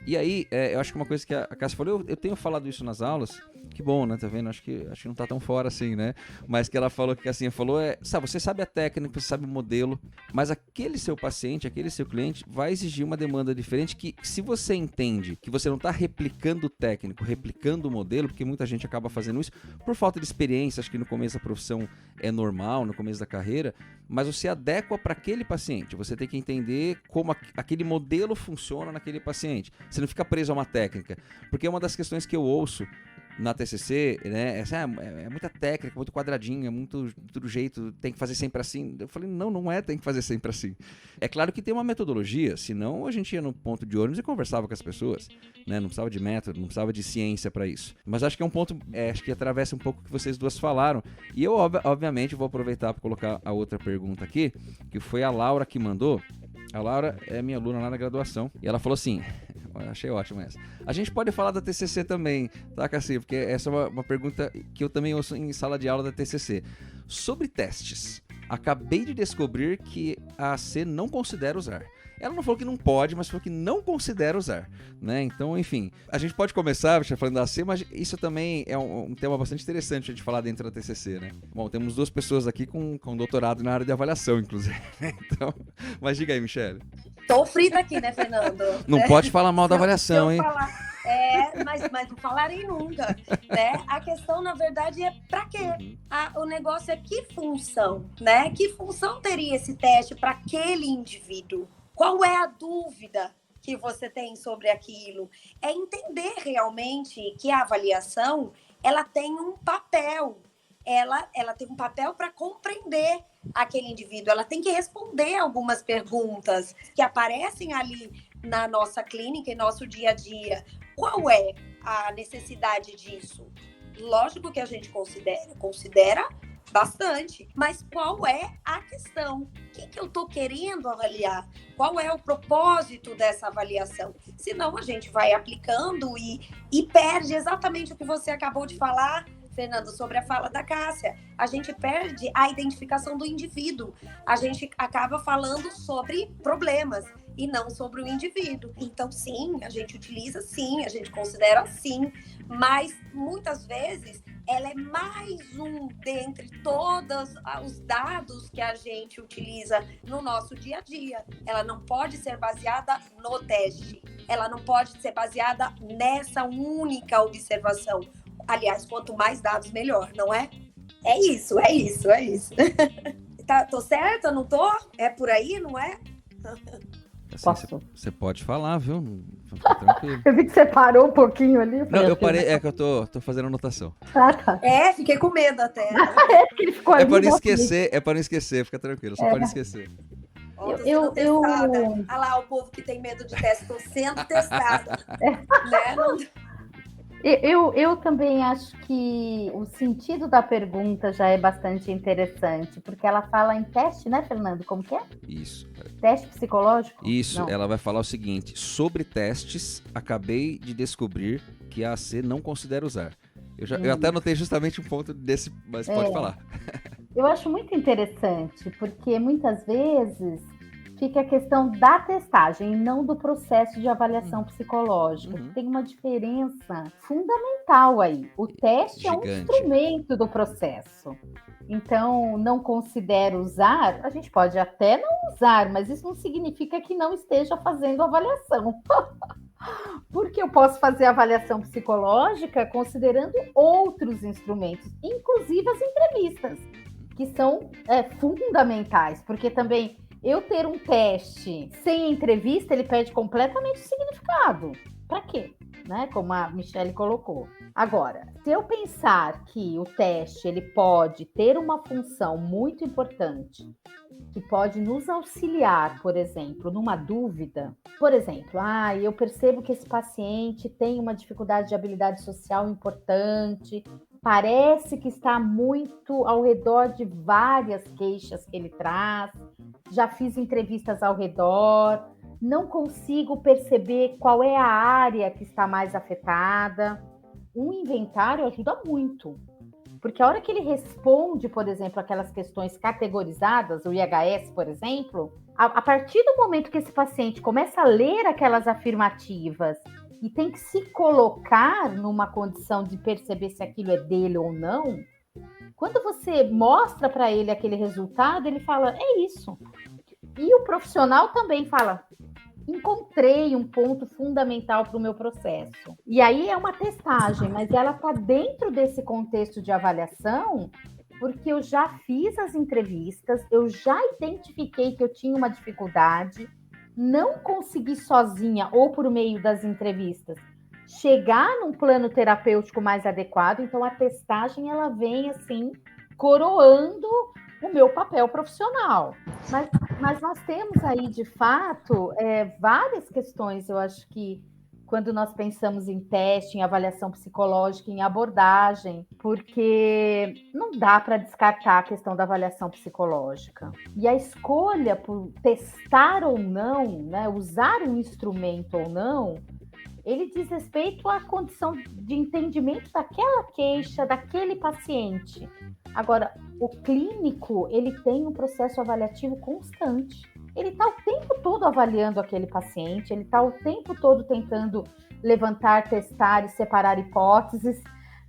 E aí, eu acho que uma coisa que a Cássia falou, eu tenho falado isso nas aulas, que bom, né, tá vendo? Acho que não tá tão fora assim, né? Mas que ela falou, que a Cassinha falou, sabe, você sabe a técnica, você sabe o modelo, mas aquele seu paciente, aquele seu cliente vai exigir uma demanda diferente que, se você entende que você não tá replicando o técnico, replicando o modelo, porque muita gente acaba fazendo isso por falta de experiência, acho que no começo da profissão é normal, no começo da carreira, mas você adequa para aquele paciente, você tem que entender como aquele modelo funciona naquele paciente. Você não fica preso a uma técnica, porque uma das questões que eu ouço na TCC, né, é muita técnica, muito quadradinho, é muito do jeito, tem que fazer sempre assim. Eu falei, não tem que fazer sempre assim. É claro que tem uma metodologia, senão a gente ia no ponto de ônibus e conversava com as pessoas, né, não precisava de método, não precisava de ciência para isso. Mas acho que é um ponto, acho que atravessa um pouco o que vocês duas falaram, e eu obviamente vou aproveitar para colocar a outra pergunta aqui, que foi a Laura que mandou. A Laura é minha aluna lá na graduação, e ela falou assim, achei ótimo essa. A gente pode falar da TCC também, tá, Cassinha? Porque essa é uma pergunta que eu também ouço em sala de aula da TCC. Sobre testes, acabei de descobrir que a AC não considera usar. Ela não falou que não pode, mas falou que não considera usar, né? Então, enfim, a gente pode começar falando da AC, mas isso também é um tema bastante interessante a gente falar dentro da TCC, né? Bom, temos 2 pessoas aqui com doutorado na área de avaliação, inclusive. Então, mas diga aí, Michele. Tô frita aqui, né, Fernando? Não pode falar mal da avaliação, hein? Mas não falarei nunca, né? A questão, na verdade, é para quê? O negócio é que função, né? Que função teria esse teste para aquele indivíduo? Qual é a dúvida que você tem sobre aquilo? É entender realmente que a avaliação, ela tem um papel. Ela tem um papel para compreender aquele indivíduo. Ela tem que responder algumas perguntas que aparecem ali na nossa clínica, em nosso dia a dia. Qual é a necessidade disso? Lógico que a gente considera bastante, mas qual é a questão? O que eu estou querendo avaliar? Qual é o propósito dessa avaliação? Senão a gente vai aplicando e perde exatamente o que você acabou de falar, Fernando, sobre a fala da Cássia. A gente perde a identificação do indivíduo. A gente acaba falando sobre problemas e não sobre o indivíduo. Então, sim, a gente utiliza sim, a gente considera sim, mas muitas vezes ela é mais um dentre todos os dados que a gente utiliza no nosso dia a dia. Ela não pode ser baseada no teste. Ela não pode ser baseada nessa única observação. Aliás, quanto mais dados, melhor, não é? É isso. Tô certa, não tô? É por aí, não é? Posso? Você pode falar, viu? Fica tranquilo. Eu vi que você parou um pouquinho ali. Não, eu parei, é que eu tô fazendo anotação. Ah, tá. Fiquei com medo até. Porque ele ficou ali. É para não esquecer, fica tranquilo, só para não esquecer. Tô testada. Olha lá, o povo que tem medo de teste, tô sendo testada. Né? Não... Eu também acho que o sentido da pergunta já é bastante interessante, porque ela fala em teste, né, Fernando? Como que é? Isso. Teste psicológico? Isso, Não. Ela vai falar o seguinte: sobre testes, acabei de descobrir que a AC não considera usar. Eu até anotei justamente um ponto desse, mas pode falar. Eu acho muito interessante, porque muitas vezes fica a questão da testagem e não do processo de avaliação psicológica. Tem uma diferença fundamental aí. O teste Gigante. É um instrumento do processo. Então, não considero usar, a gente pode até não usar, mas isso não significa que não esteja fazendo avaliação. Porque eu posso fazer avaliação psicológica considerando outros instrumentos, inclusive as entrevistas, que são fundamentais, porque também eu ter um teste sem entrevista, ele perde completamente o significado. Para quê? Né? Como a Michele colocou. Agora, se eu pensar que o teste ele pode ter uma função muito importante, que pode nos auxiliar, por exemplo, numa dúvida. Por exemplo, eu percebo que esse paciente tem uma dificuldade de habilidade social importante, parece que está muito ao redor de várias queixas que ele traz, já fiz entrevistas ao redor, não consigo perceber qual é a área que está mais afetada. Um inventário ajuda muito, porque a hora que ele responde, por exemplo, aquelas questões categorizadas, o IHS, por exemplo, a partir do momento que esse paciente começa a ler aquelas afirmativas e tem que se colocar numa condição de perceber se aquilo é dele ou não, quando você mostra para ele aquele resultado, ele fala, é isso. E o profissional também fala, encontrei um ponto fundamental para o meu processo. E aí é uma testagem, mas ela está dentro desse contexto de avaliação, porque eu já fiz as entrevistas, eu já identifiquei que eu tinha uma dificuldade, não consegui sozinha ou por meio das entrevistas chegar num plano terapêutico mais adequado, então a testagem ela vem assim, coroando o meu papel profissional. Mas nós temos aí, de fato, várias questões, eu acho que quando nós pensamos em teste, em avaliação psicológica, em abordagem, porque não dá para descartar a questão da avaliação psicológica. E a escolha por testar ou não, né, usar um instrumento ou não, ele diz respeito à condição de entendimento daquela queixa, daquele paciente. Agora, o clínico, ele tem um processo avaliativo constante. ele está o tempo todo avaliando aquele paciente, ele está o tempo todo tentando levantar, testar e separar hipóteses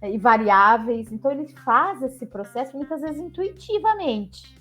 e variáveis. Então, ele faz esse processo muitas vezes intuitivamente.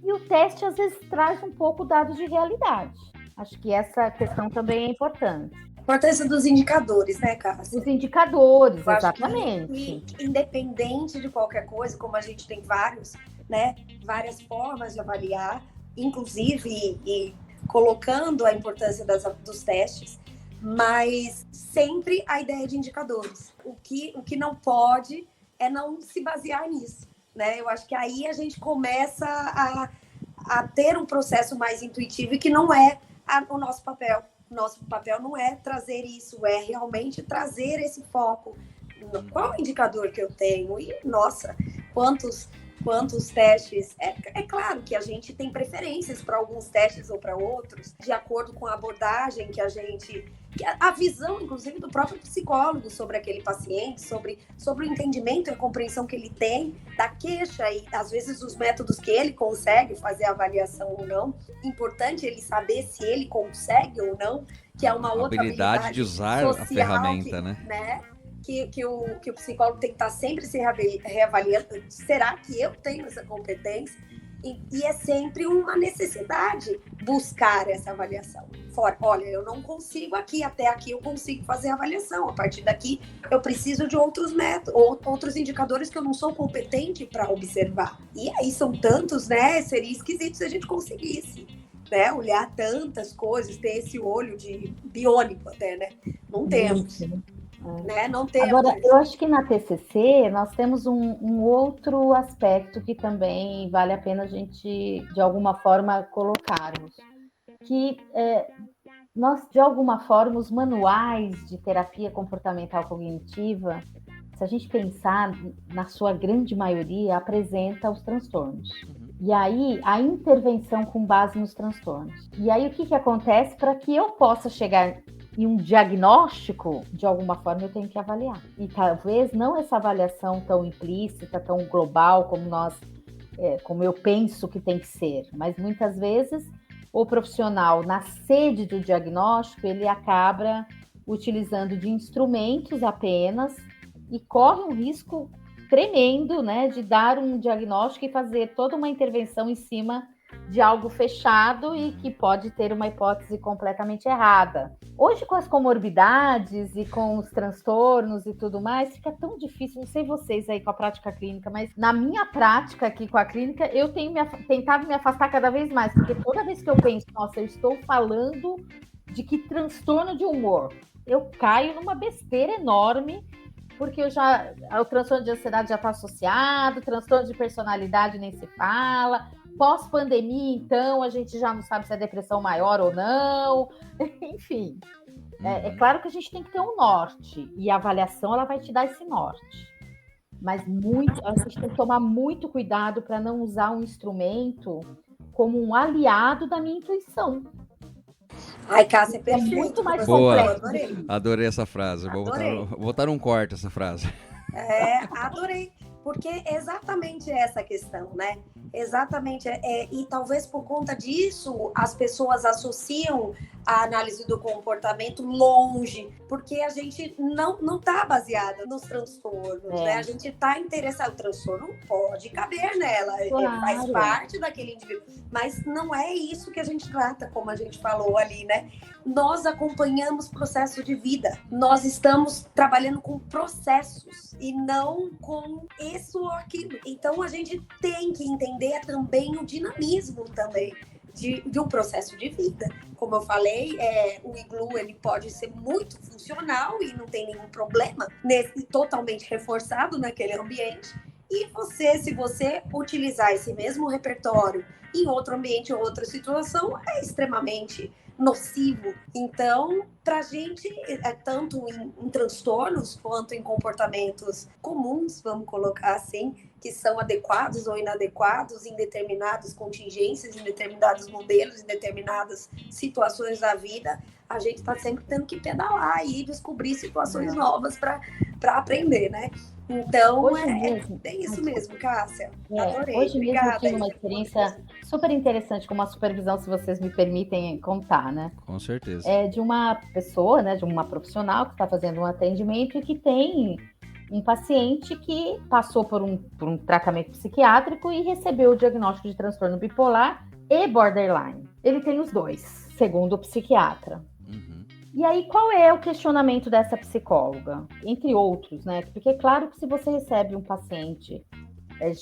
E o teste, às vezes, traz um pouco dados de realidade. Acho que essa questão também é importante. A importância dos indicadores, né, Cássia? Os indicadores, Eu acho exatamente. que, independente de qualquer coisa, como a gente tem vários, né, várias formas de avaliar, inclusive e colocando a importância dos testes, mas sempre a ideia de indicadores. O que não pode é não se basear nisso, né? Eu acho que aí a gente começa a ter um processo mais intuitivo e que não é o nosso papel. Nosso papel não é trazer isso, é realmente trazer esse foco. Qual é o indicador que eu tenho? E, nossa, quantos testes. É claro que a gente tem preferências para alguns testes ou para outros, de acordo com a abordagem que a gente... A visão, inclusive, do próprio psicólogo sobre aquele paciente, sobre o entendimento e a compreensão que ele tem da queixa e, às vezes, os métodos que ele consegue fazer a avaliação ou não. Importante ele saber se ele consegue ou não, que é uma outra habilidade de usar a ferramenta, né? Que o psicólogo tem que estar sempre se reavaliando. Será que eu tenho essa competência? E é sempre uma necessidade buscar essa avaliação. Olha, eu não consigo aqui, até aqui eu consigo fazer a avaliação. A partir daqui, eu preciso de outros métodos, outros indicadores que eu não sou competente para observar. E aí são tantos, né? Seria esquisito se a gente conseguisse, né? Olhar tantas coisas, ter esse olho de biônico até, né? Não temos. Né? Não temos. Agora, eu acho que na TCC nós temos um outro aspecto que também vale a pena a gente, de alguma forma, colocarmos. Que nós, de alguma forma, os manuais de terapia comportamental cognitiva, se a gente pensar, na sua grande maioria, apresenta os transtornos. E aí, a intervenção com base nos transtornos. E aí, o que acontece para que eu possa chegar em um diagnóstico, de alguma forma, eu tenho que avaliar. E talvez não essa avaliação tão implícita, tão global, como eu penso que tem que ser. Mas, muitas vezes, o profissional, na sede do diagnóstico, ele acaba utilizando de instrumentos apenas e corre um risco tremendo, né, de dar um diagnóstico e fazer toda uma intervenção em cima de algo fechado e que pode ter uma hipótese completamente errada. Hoje, com as comorbidades e com os transtornos e tudo mais, fica tão difícil, não sei vocês aí com a prática clínica, mas na minha prática aqui com a clínica, eu tenho tentado me afastar cada vez mais, porque toda vez que eu penso, nossa, eu estou falando de que transtorno de humor, eu caio numa besteira enorme, porque o transtorno de ansiedade já está associado, transtorno de personalidade nem se fala, pós-pandemia, então, a gente já não sabe se é depressão maior ou não, enfim. É claro que a gente tem que ter um norte, e a avaliação ela vai te dar esse norte. Mas a gente tem que tomar muito cuidado para não usar um instrumento como um aliado da minha intuição. Ai, Cássia, é perfeito. É muito mais Boa. complexo. Adorei essa frase. Vou botar um corte essa frase. Adorei. Porque é exatamente essa questão, né? Exatamente. E talvez por conta disso, as pessoas associam a análise do comportamento longe, porque a gente não está baseada nos transtornos, né? A gente está interessado. O transtorno pode caber nela, claro. Faz parte daquele indivíduo. Mas não é isso que a gente trata, como a gente falou ali, né? Nós acompanhamos processo de vida. Nós estamos trabalhando com processos e não com isso ou aquilo. Então, a gente tem que entender também o dinamismo também de um processo de vida. Como eu falei, o iglu ele pode ser muito funcional e não tem nenhum problema, totalmente reforçado naquele ambiente. E se você utilizar esse mesmo repertório em outro ambiente ou outra situação, é extremamente nocivo. Então, para a gente, tanto em transtornos quanto em comportamentos comuns, vamos colocar assim, que são adequados ou inadequados em determinadas contingências, em determinados modelos, em determinadas situações da vida, a gente está sempre tendo que pedalar e descobrir situações novas para aprender, né? Então, é isso mesmo, Cássia. Adorei. Hoje Obrigada. mesmo eu tive uma experiência super interessante com uma supervisão, se vocês me permitem contar, né? Com certeza. É de uma pessoa, né, de uma profissional que está fazendo um atendimento e que tem um paciente que passou por um tratamento psiquiátrico e recebeu o diagnóstico de transtorno bipolar e borderline. Ele tem os dois, segundo o psiquiatra. E aí, qual é o questionamento dessa psicóloga? Entre outros, né? Porque é claro que se você recebe um paciente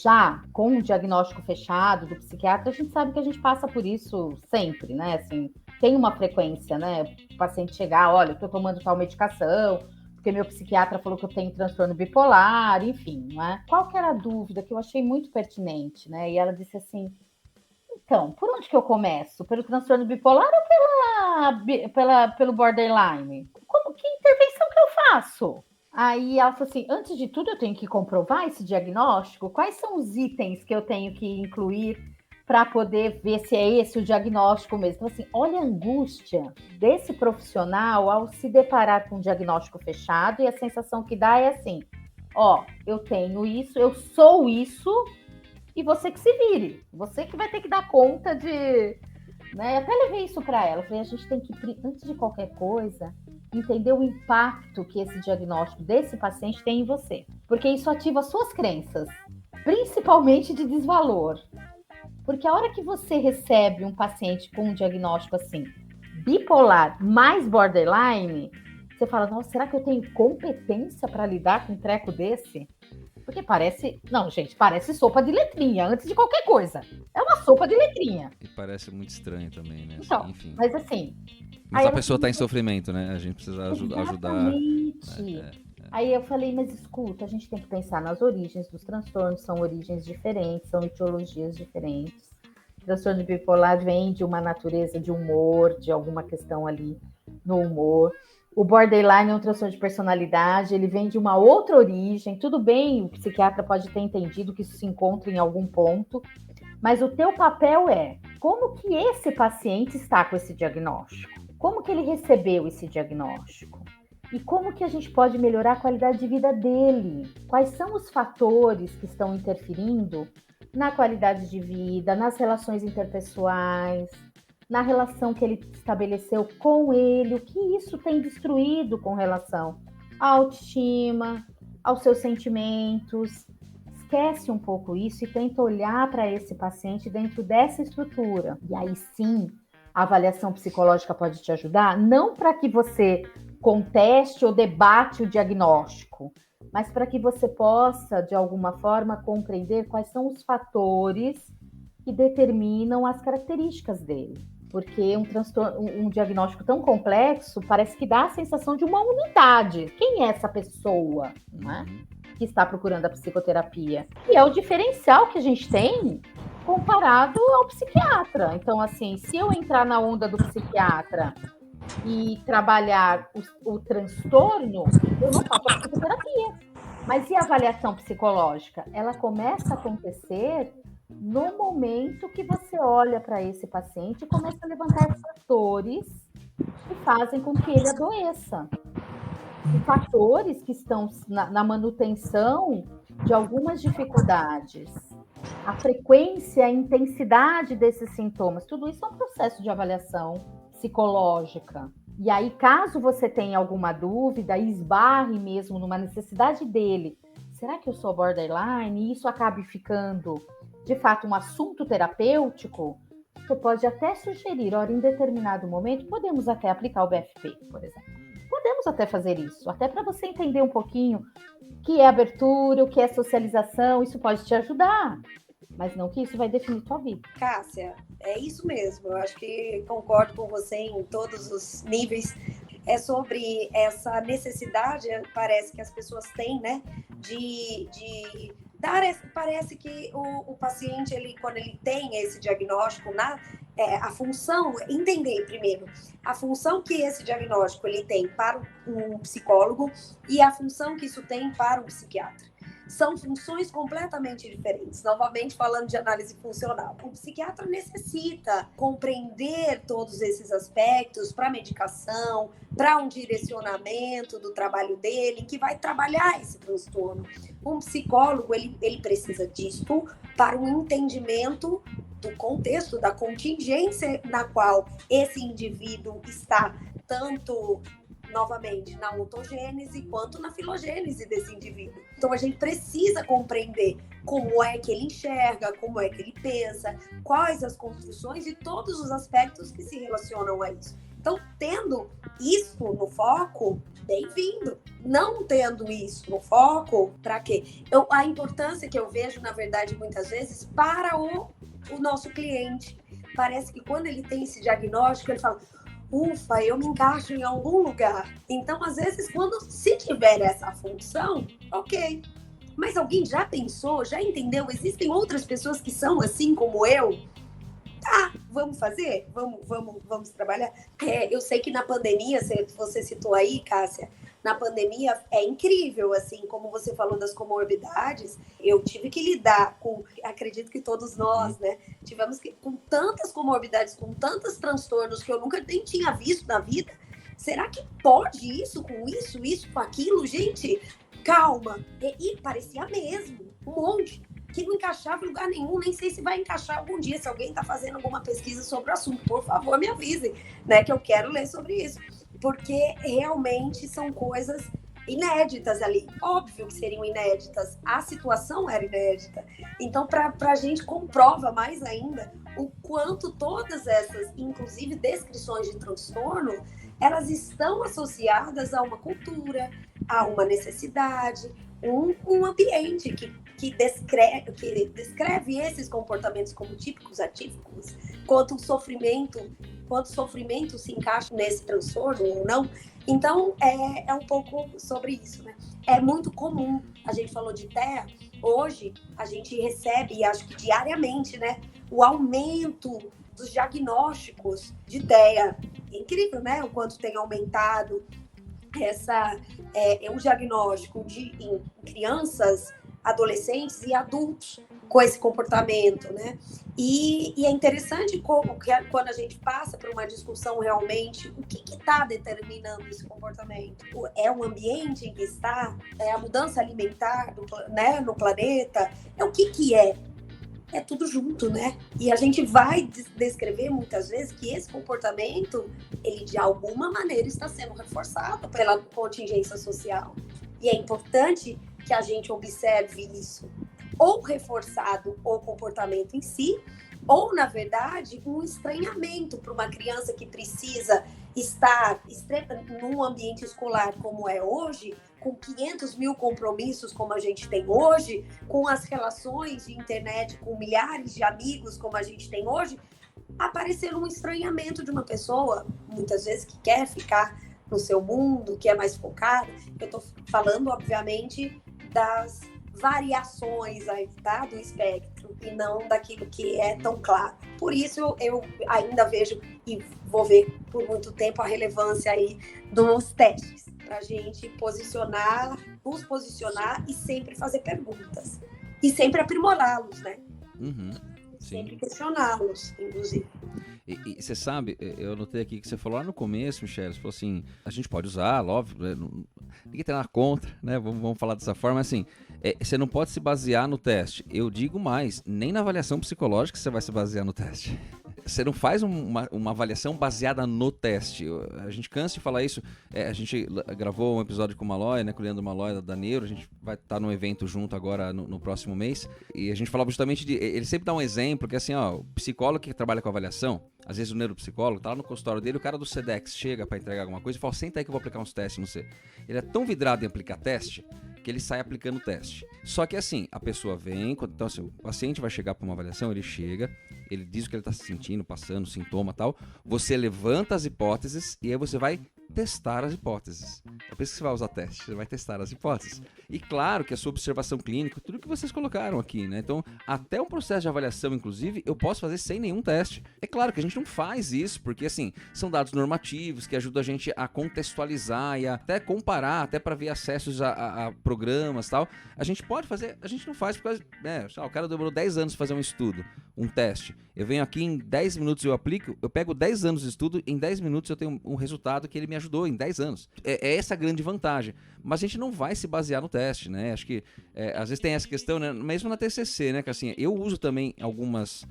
já com um diagnóstico fechado do psiquiatra, a gente sabe que a gente passa por isso sempre, né? Assim, tem uma frequência, né? O paciente chegar, olha, eu tô tomando tal medicação, porque meu psiquiatra falou que eu tenho transtorno bipolar, enfim, né? Qual que era a dúvida que eu achei muito pertinente, né? E ela disse assim, então, por onde que eu começo? Pelo transtorno bipolar ou pelo borderline? Que intervenção que eu faço? Aí ela falou assim, antes de tudo eu tenho que comprovar esse diagnóstico? Quais são os itens que eu tenho que incluir para poder ver se é esse o diagnóstico mesmo? Então, assim, olha a angústia desse profissional ao se deparar com um diagnóstico fechado e a sensação que dá é assim, ó, eu tenho isso, eu sou isso, e você que se vire, você que vai ter que dar conta de... Né? Eu até levei isso para ela, falei, a gente tem que, antes de qualquer coisa, entender o impacto que esse diagnóstico desse paciente tem em você, porque isso ativa suas crenças, principalmente de desvalor, porque a hora que você recebe um paciente com um diagnóstico assim, bipolar mais borderline, você fala, nossa, será que eu tenho competência para lidar com um treco desse? Porque parece... Não, gente, parece sopa de letrinha, antes de qualquer coisa. É uma sopa de letrinha. E parece muito estranho também, né? Então, enfim. mas assim... Mas a pessoa está em sofrimento, né? A gente precisa ajudar. Exatamente. Aí eu falei, mas escuta, a gente tem que pensar nas origens dos transtornos, são origens diferentes, são etiologias diferentes. O transtorno bipolar vem de uma natureza de humor, de alguma questão ali no humor. O borderline é um transtorno de personalidade, ele vem de uma outra origem. Tudo bem, o psiquiatra pode ter entendido que isso se encontra em algum ponto, mas o teu papel é como que esse paciente está com esse diagnóstico? Como que ele recebeu esse diagnóstico? E como que a gente pode melhorar a qualidade de vida dele? Quais são os fatores que estão interferindo na qualidade de vida, nas relações interpessoais, na relação que ele estabeleceu com ele, o que isso tem destruído com relação à autoestima, aos seus sentimentos. Esquece um pouco isso e tenta olhar para esse paciente dentro dessa estrutura. E aí sim, a avaliação psicológica pode te ajudar, não para que você conteste ou debate o diagnóstico, mas para que você possa, de alguma forma, compreender quais são os fatores que determinam as características dele. Porque um diagnóstico tão complexo parece que dá a sensação de uma unidade. Quem é essa pessoa, né, que está procurando a psicoterapia? E é o diferencial que a gente tem comparado ao psiquiatra. Então, assim, se eu entrar na onda do psiquiatra e trabalhar o transtorno, eu não faço a psicoterapia. Mas e a avaliação psicológica? Ela começa a acontecer no momento que você olha para esse paciente e começa a levantar fatores que fazem com que ele adoeça. E fatores que estão na manutenção de algumas dificuldades. A frequência, a intensidade desses sintomas, tudo isso é um processo de avaliação psicológica. E aí, caso você tenha alguma dúvida, esbarre mesmo numa necessidade dele, será que eu sou borderline? E isso acabe ficando, de fato, um assunto terapêutico, você pode até sugerir, olha, em determinado momento, podemos até aplicar o BFP, por exemplo. Podemos até fazer isso, até para você entender um pouquinho o que é abertura, o que é socialização, isso pode te ajudar. Mas não que isso vai definir tua vida. Cássia, é isso mesmo. Eu acho que concordo com você em todos os níveis. É sobre essa necessidade, parece que as pessoas têm, né? De dar... Parece que o paciente, quando ele tem esse diagnóstico, a função... Entender primeiro a função que esse diagnóstico ele tem para um psicólogo e a função que isso tem para um psiquiatra. são funções completamente diferentes. Novamente, falando de análise funcional. O psiquiatra necessita compreender todos esses aspectos para medicação, para um direcionamento do trabalho dele, que vai trabalhar esse transtorno. Um psicólogo, ele precisa disso para um entendimento do contexto, da contingência na qual esse indivíduo está, tanto, novamente, na ontogênese quanto na filogênese desse indivíduo. Então, a gente precisa compreender como é que ele enxerga, como é que ele pensa, quais as construções e todos os aspectos que se relacionam a isso. Então, tendo isso no foco, bem-vindo. Não tendo isso no foco, para quê? A importância que eu vejo, na verdade, muitas vezes, para o nosso cliente. Parece que quando ele tem esse diagnóstico, ele fala, ufa, eu me encaixo em algum lugar. Então, às vezes, se tiver essa função, ok. Mas alguém já pensou, já entendeu? Existem outras pessoas que são assim como eu? Tá, vamos fazer? Vamos trabalhar? Eu sei que na pandemia, você citou aí, Cássia, na pandemia é incrível, assim, como você falou das comorbidades, eu tive que lidar com, acredito que todos nós, né, tivemos que, com tantas comorbidades, com tantos transtornos que eu nunca nem tinha visto na vida. Será que pode isso com isso com aquilo? Gente, calma. E parecia mesmo, um monte, que não encaixava em lugar nenhum, nem sei se vai encaixar algum dia, se alguém está fazendo alguma pesquisa sobre o assunto, por favor, me avisem, né, que eu quero ler sobre isso. Porque realmente são coisas inéditas ali. Óbvio que seriam inéditas. A situação era inédita. Então, para a gente comprova mais ainda o quanto todas essas, inclusive descrições de transtorno, elas estão associadas a uma cultura, a uma necessidade, um ambiente que descreve esses comportamentos como típicos, atípicos, quanto o sofrimento se encaixa nesse transtorno ou não. Então, é um pouco sobre isso, né? É muito comum, a gente falou de TEA, hoje a gente recebe, acho que diariamente, né, o aumento dos diagnósticos de TEA. É incrível, né, o quanto tem aumentado o diagnóstico em crianças, adolescentes e adultos com esse comportamento, né? E é interessante quando a gente passa por uma discussão realmente, o que está determinando esse comportamento? É o ambiente em que está? É a mudança alimentar né, no planeta? É o que é? É tudo junto, né? E a gente vai descrever muitas vezes que esse comportamento, ele de alguma maneira está sendo reforçado pela contingência social. E é importante que a gente observe isso, ou reforçado o comportamento em si, ou, na verdade, um estranhamento para uma criança que precisa estar num ambiente escolar como é hoje, com 500 mil compromissos como a gente tem hoje, com as relações de internet com milhares de amigos como a gente tem hoje, aparecer um estranhamento de uma pessoa, muitas vezes, que quer ficar no seu mundo, que é mais focada. Eu estou falando, obviamente, das variações aí, tá? Do espectro, e não daquilo que é tão claro. Por isso, eu ainda vejo, e vou ver por muito tempo, a relevância aí dos testes, para a gente nos posicionar e sempre fazer perguntas. E sempre aprimorá-los, né? Uhum. Sempre questioná-los, inclusive. E você sabe, eu anotei aqui que você falou lá no começo, Michele, você falou assim, a gente pode usar, óbvio, ninguém tem nada contra, né? Vamos falar dessa forma, assim, você não pode se basear no teste. Eu digo mais, nem na avaliação psicológica você vai se basear no teste. Você não faz uma avaliação baseada no teste. A gente cansa de falar isso. A gente gravou um episódio com o Malloy, né, com o Leandro Malloy da Neuro. A gente vai estar num evento junto agora no próximo mês. E a gente falava justamente ele sempre dá um exemplo que assim, ó, o psicólogo que trabalha com avaliação, às vezes o neuropsicólogo tá lá no consultório dele, o cara do SEDEX chega para entregar alguma coisa e fala, senta aí que eu vou aplicar uns testes no você. Ele é tão vidrado em aplicar teste que ele sai aplicando teste. Só que assim, a pessoa vem, então assim, o paciente vai chegar para uma avaliação, ele chega, ele diz o que ele está se sentindo, passando, sintoma e tal, você levanta as hipóteses e aí você vai testar as hipóteses. É por isso que você vai usar teste, você vai testar as hipóteses. E claro que a sua observação clínica, tudo que vocês colocaram aqui, né? Então, até um processo de avaliação, inclusive, eu posso fazer sem nenhum teste. É claro que a gente não faz isso, porque assim, são dados normativos que ajudam a gente a contextualizar e até comparar, até para ver acessos a programas e tal. A gente pode fazer, a gente não faz porque o cara demorou 10 anos para fazer um estudo, um teste. Eu venho aqui em 10 minutos eu aplico, eu pego 10 anos de estudo, em 10 minutos eu tenho um resultado que ele me ajudou em 10 anos. É essa a grande vantagem. Mas a gente não vai se basear no teste, né? Acho que às vezes tem essa questão, né? Mesmo na TCC, né? Que assim, eu uso também algumas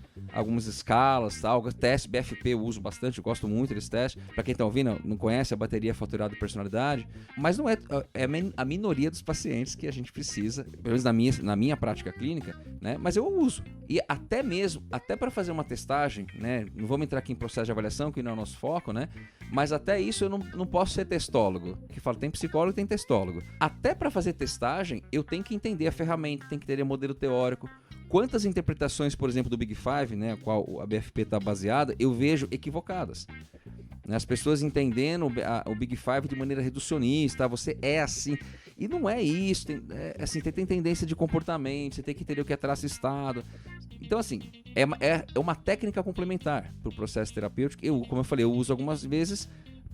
escalas, tal. Teste BFP eu uso bastante, eu gosto muito desse teste. Para quem tá ouvindo, não conhece a bateria fatorial de personalidade, mas não é a minoria dos pacientes que a gente precisa, pelo menos na minha prática clínica, né? Mas eu uso. E até para fazer uma testagem, né? Não vamos entrar aqui em processo de avaliação, que não é o nosso foco, né? Mas até isso eu não posso ser testólogo. Que fala, tem psicólogo e tem testólogo. Até para fazer testagem, eu tenho que entender a ferramenta, tenho que entender o modelo teórico. Quantas interpretações, por exemplo, do Big Five, né, a qual a BFP está baseada, eu vejo equivocadas. As pessoas entendendo o Big Five de maneira reducionista, você é assim. E não é isso. Tem tendência de comportamento, você tem que entender o que é traço-estado. Então, assim, é uma técnica complementar para o processo terapêutico. Como eu falei, eu uso algumas vezes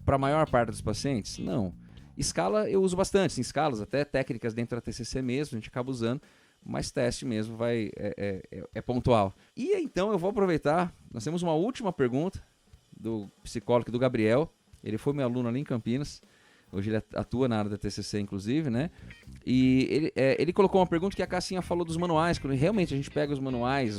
para a maior parte dos pacientes. Não. Escala eu uso bastante, em escalas, até técnicas dentro da TCC mesmo, a gente acaba usando, mas teste mesmo é pontual. E então eu vou aproveitar, nós temos uma última pergunta do psicólogo, do Gabriel, ele foi meu aluno ali em Campinas, hoje ele atua na área da TCC inclusive, né? E ele colocou uma pergunta que a Cassinha falou dos manuais, quando realmente a gente pega os manuais,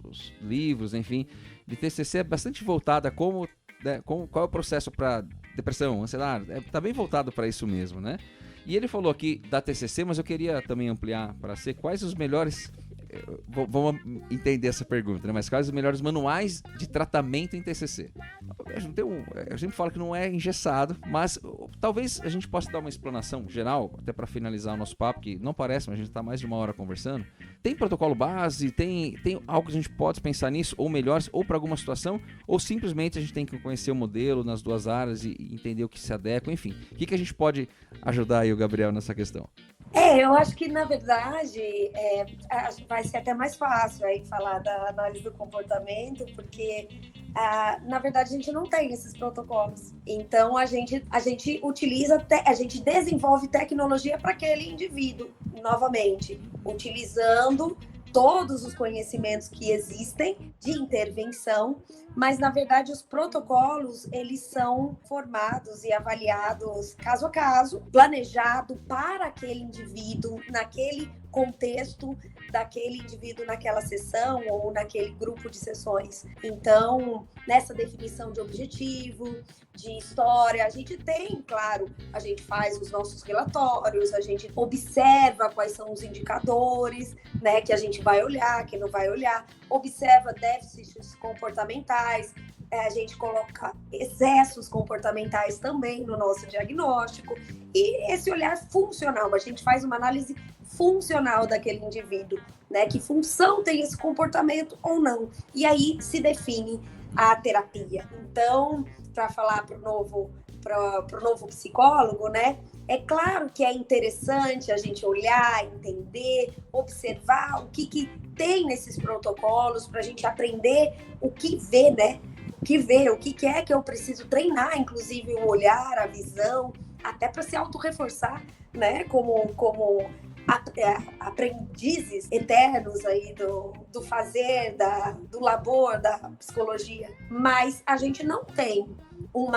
os livros, enfim, de TCC é bastante voltada a qual é o processo para depressão, ansiedade, tá bem voltado para isso mesmo, né? E ele falou aqui da TCC, mas eu queria também ampliar para ser quais os melhores, vamos entender essa pergunta, né? Mas quais os melhores manuais de tratamento em TCC? Eu sempre falo que não é engessado, mas talvez a gente possa dar uma explanação geral, até para finalizar o nosso papo, que não parece, mas a gente está mais de uma hora conversando. Tem protocolo base, tem algo que a gente pode pensar nisso, ou melhores, ou para alguma situação, ou simplesmente a gente tem que conhecer o modelo nas duas áreas e entender o que se adequa, enfim. O que a gente pode ajudar aí o Gabriel nessa questão? Eu acho que, na verdade, vai ser até mais fácil aí falar da análise do comportamento, porque, na verdade, a gente não tem esses protocolos. Então, a gente a gente desenvolve tecnologia para aquele indivíduo, novamente, utilizando todos os conhecimentos que existem de intervenção, mas na verdade os protocolos eles são formados e avaliados caso a caso, planejado para aquele indivíduo, naquele contexto daquele indivíduo naquela sessão ou naquele grupo de sessões. Então, nessa definição de objetivo, de história, a gente tem, claro, a gente faz os nossos relatórios, a gente observa quais são os indicadores, né, que a gente vai olhar, que não vai olhar, observa déficits comportamentais, a gente coloca excessos comportamentais também no nosso diagnóstico, e esse olhar funcional, a gente faz uma análise funcional daquele indivíduo, né? Que função tem esse comportamento ou não. E aí se define a terapia. Então, para falar para o novo psicólogo, né? É claro que é interessante a gente olhar, entender, observar o que tem nesses protocolos para a gente aprender o que vê, né? O que é que eu preciso treinar, inclusive o olhar, a visão, até para se autorreforçar, né? Como aprendizes eternos aí do fazer, do labor, da psicologia. Mas a gente não tem um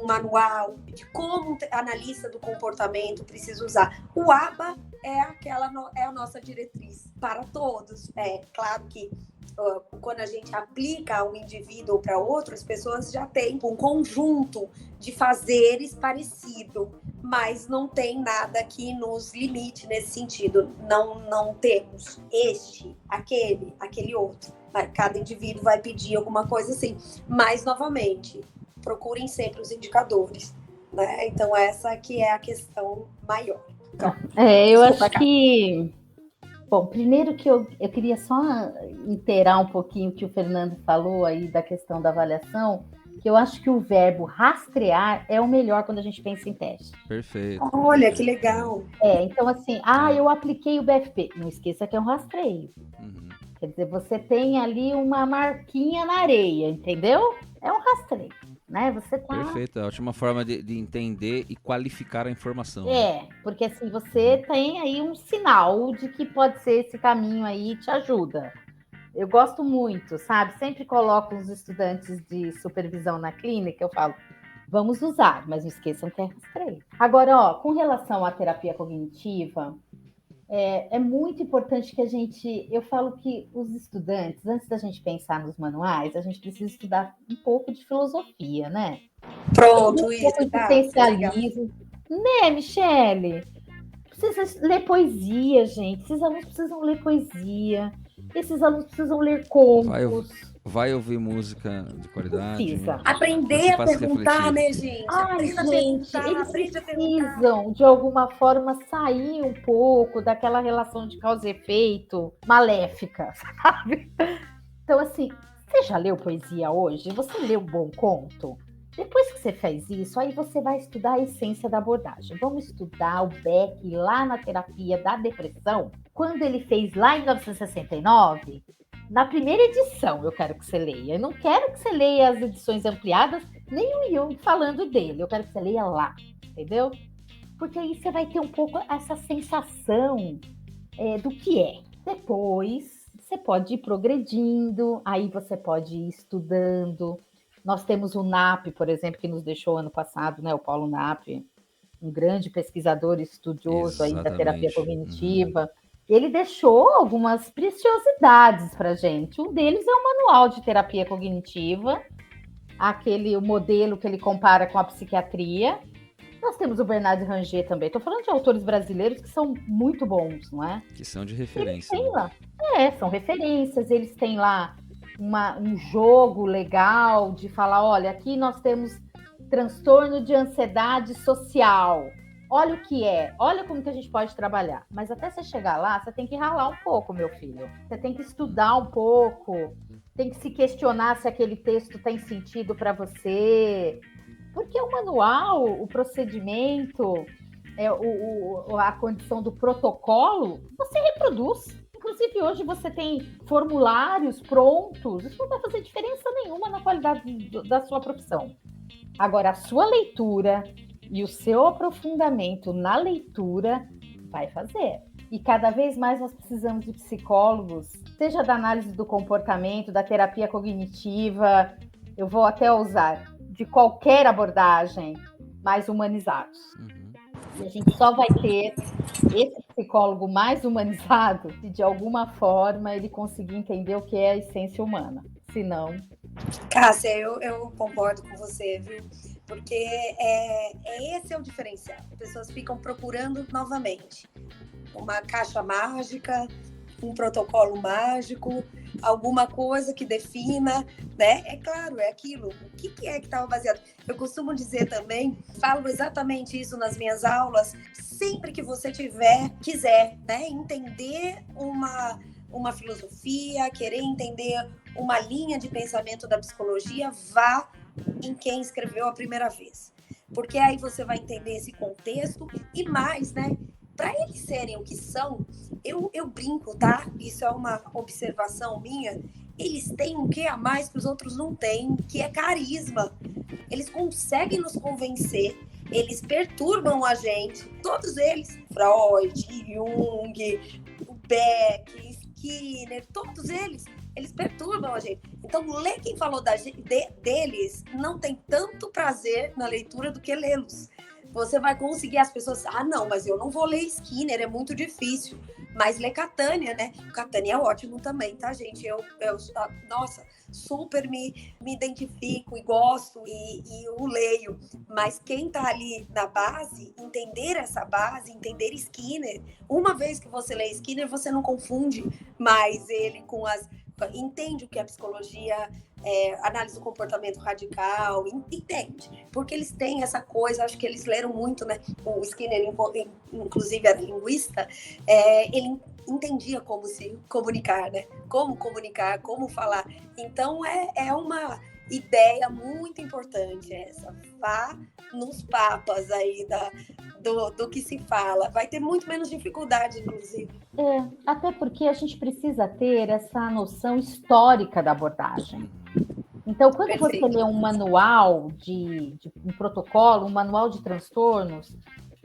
manual de como o analista do comportamento precisa usar. O ABA é a nossa diretriz para todos. É claro que quando a gente aplica um indivíduo para outro, as pessoas já têm um conjunto de fazeres parecido, mas não tem nada que nos limite nesse sentido. Não temos aquele outro. Cada indivíduo vai pedir alguma coisa assim. Mas, novamente, procurem sempre os indicadores, né? Então, essa que é a questão maior. Então, eu acho que... Bom, primeiro que eu queria só inteirar um pouquinho o que o Fernando falou aí da questão da avaliação, que eu acho que o verbo rastrear é o melhor quando a gente pensa em teste. Perfeito. Olha, que legal. Então assim, eu apliquei o BFP. Não esqueça que é um rastreio. Uhum. Quer dizer, você tem ali uma marquinha na areia, entendeu? É um rastreio, né? Você tá... Perfeito, é a ótima forma de entender e qualificar a informação. Né? É, porque assim, você tem aí um sinal de que pode ser esse caminho aí, te ajuda. Eu gosto muito, sabe? Sempre coloco os estudantes de supervisão na clínica, eu falo, vamos usar, mas não esqueçam que é rastreio. Agora, ó, com relação à terapia cognitiva, é muito importante que eu falo que os estudantes, antes da gente pensar nos manuais, a gente precisa estudar um pouco de filosofia, né? Pronto, Um pouco de existencialismo. Né, Michele? Precisa ler poesia, gente. Esses alunos precisam ler poesia. Esses alunos precisam ler contos. Vai ouvir música de qualidade. Precisa. Aprender a perguntar, né, gente? Ai, gente, eles precisam de alguma forma, sair um pouco daquela relação de causa e efeito maléfica, sabe? Então, assim, você já leu poesia hoje? Você leu um bom conto? Depois que você fez isso, aí você vai estudar a essência da abordagem. Vamos estudar o Beck lá na terapia da depressão, quando ele fez lá em 1969, na primeira edição, eu quero que você leia. Eu não quero que você leia as edições ampliadas, nem o Jung falando dele. Eu quero que você leia lá, entendeu? Porque aí você vai ter um pouco essa sensação do que é. Depois, você pode ir progredindo, aí você pode ir estudando. Nós temos o NAP, por exemplo, que nos deixou ano passado, né? O Paulo NAP, um grande pesquisador e estudioso aí da terapia cognitiva. Ele deixou algumas preciosidades para a gente. Um deles é o manual de terapia cognitiva, o modelo que ele compara com a psiquiatria. Nós temos o Bernard Ranger também. Estou falando de autores brasileiros que são muito bons, não é? Que são de referência. Eles têm lá. São referências. Eles têm lá um jogo legal de falar, olha, aqui nós temos transtorno de ansiedade social. Olha o que é, olha como que a gente pode trabalhar. Mas até você chegar lá, você tem que ralar um pouco, meu filho. Você tem que estudar um pouco, tem que se questionar se aquele texto tem sentido para você. Porque o manual, o procedimento, a condição do protocolo, você reproduz. Inclusive, hoje você tem formulários prontos. Isso não vai fazer diferença nenhuma na qualidade da sua profissão. Agora, a sua leitura e o seu aprofundamento na leitura vai fazer. E cada vez mais nós precisamos de psicólogos, seja da análise do comportamento, da terapia cognitiva, eu vou até usar, de qualquer abordagem, mais humanizados. E a gente só vai ter esse psicólogo mais humanizado se de alguma forma ele conseguir entender o que é a essência humana. Se não... Cássia, eu concordo com você, viu? Porque esse é o diferencial. As pessoas ficam procurando novamente uma caixa mágica, um protocolo mágico, alguma coisa que defina, né? É claro, é aquilo. O que é que estava baseado? Eu costumo dizer também, falo exatamente isso nas minhas aulas, sempre que você quiser, né, entender uma filosofia, querer entender uma linha de pensamento da psicologia, vá em quem escreveu a primeira vez. Porque aí você vai entender esse contexto e mais, né? Para eles serem o que são, eu brinco, tá? Isso é uma observação minha. Eles têm um que a mais que os outros não têm, que é carisma. Eles conseguem nos convencer, eles perturbam a gente. Todos eles, Freud, Jung, o Beck, Skinner, todos eles perturbam a gente. Então, ler quem falou deles não tem tanto prazer na leitura do que lê-los. Você vai conseguir as pessoas... não, mas eu não vou ler Skinner, é muito difícil. Mas ler Catânia, né? Catânia é ótimo também, tá, gente? Nossa, super me identifico e gosto e o leio. Mas quem tá ali na base, entender essa base, entender Skinner... Uma vez que você lê Skinner, você não confunde mais ele com entende o que é psicologia, análise do comportamento radical, entende, porque eles têm essa coisa, acho que eles leram muito, né? O Skinner, inclusive, era linguista, ele entendia como se comunicar, né? Como comunicar, como falar. Então, é uma ideia muito importante essa. Vá nos papas aí do que se fala. Vai ter muito menos dificuldade, inclusive. Até porque a gente precisa ter essa noção histórica da abordagem. Então, quando Perfeito. você lê um manual de um protocolo, um manual de transtornos,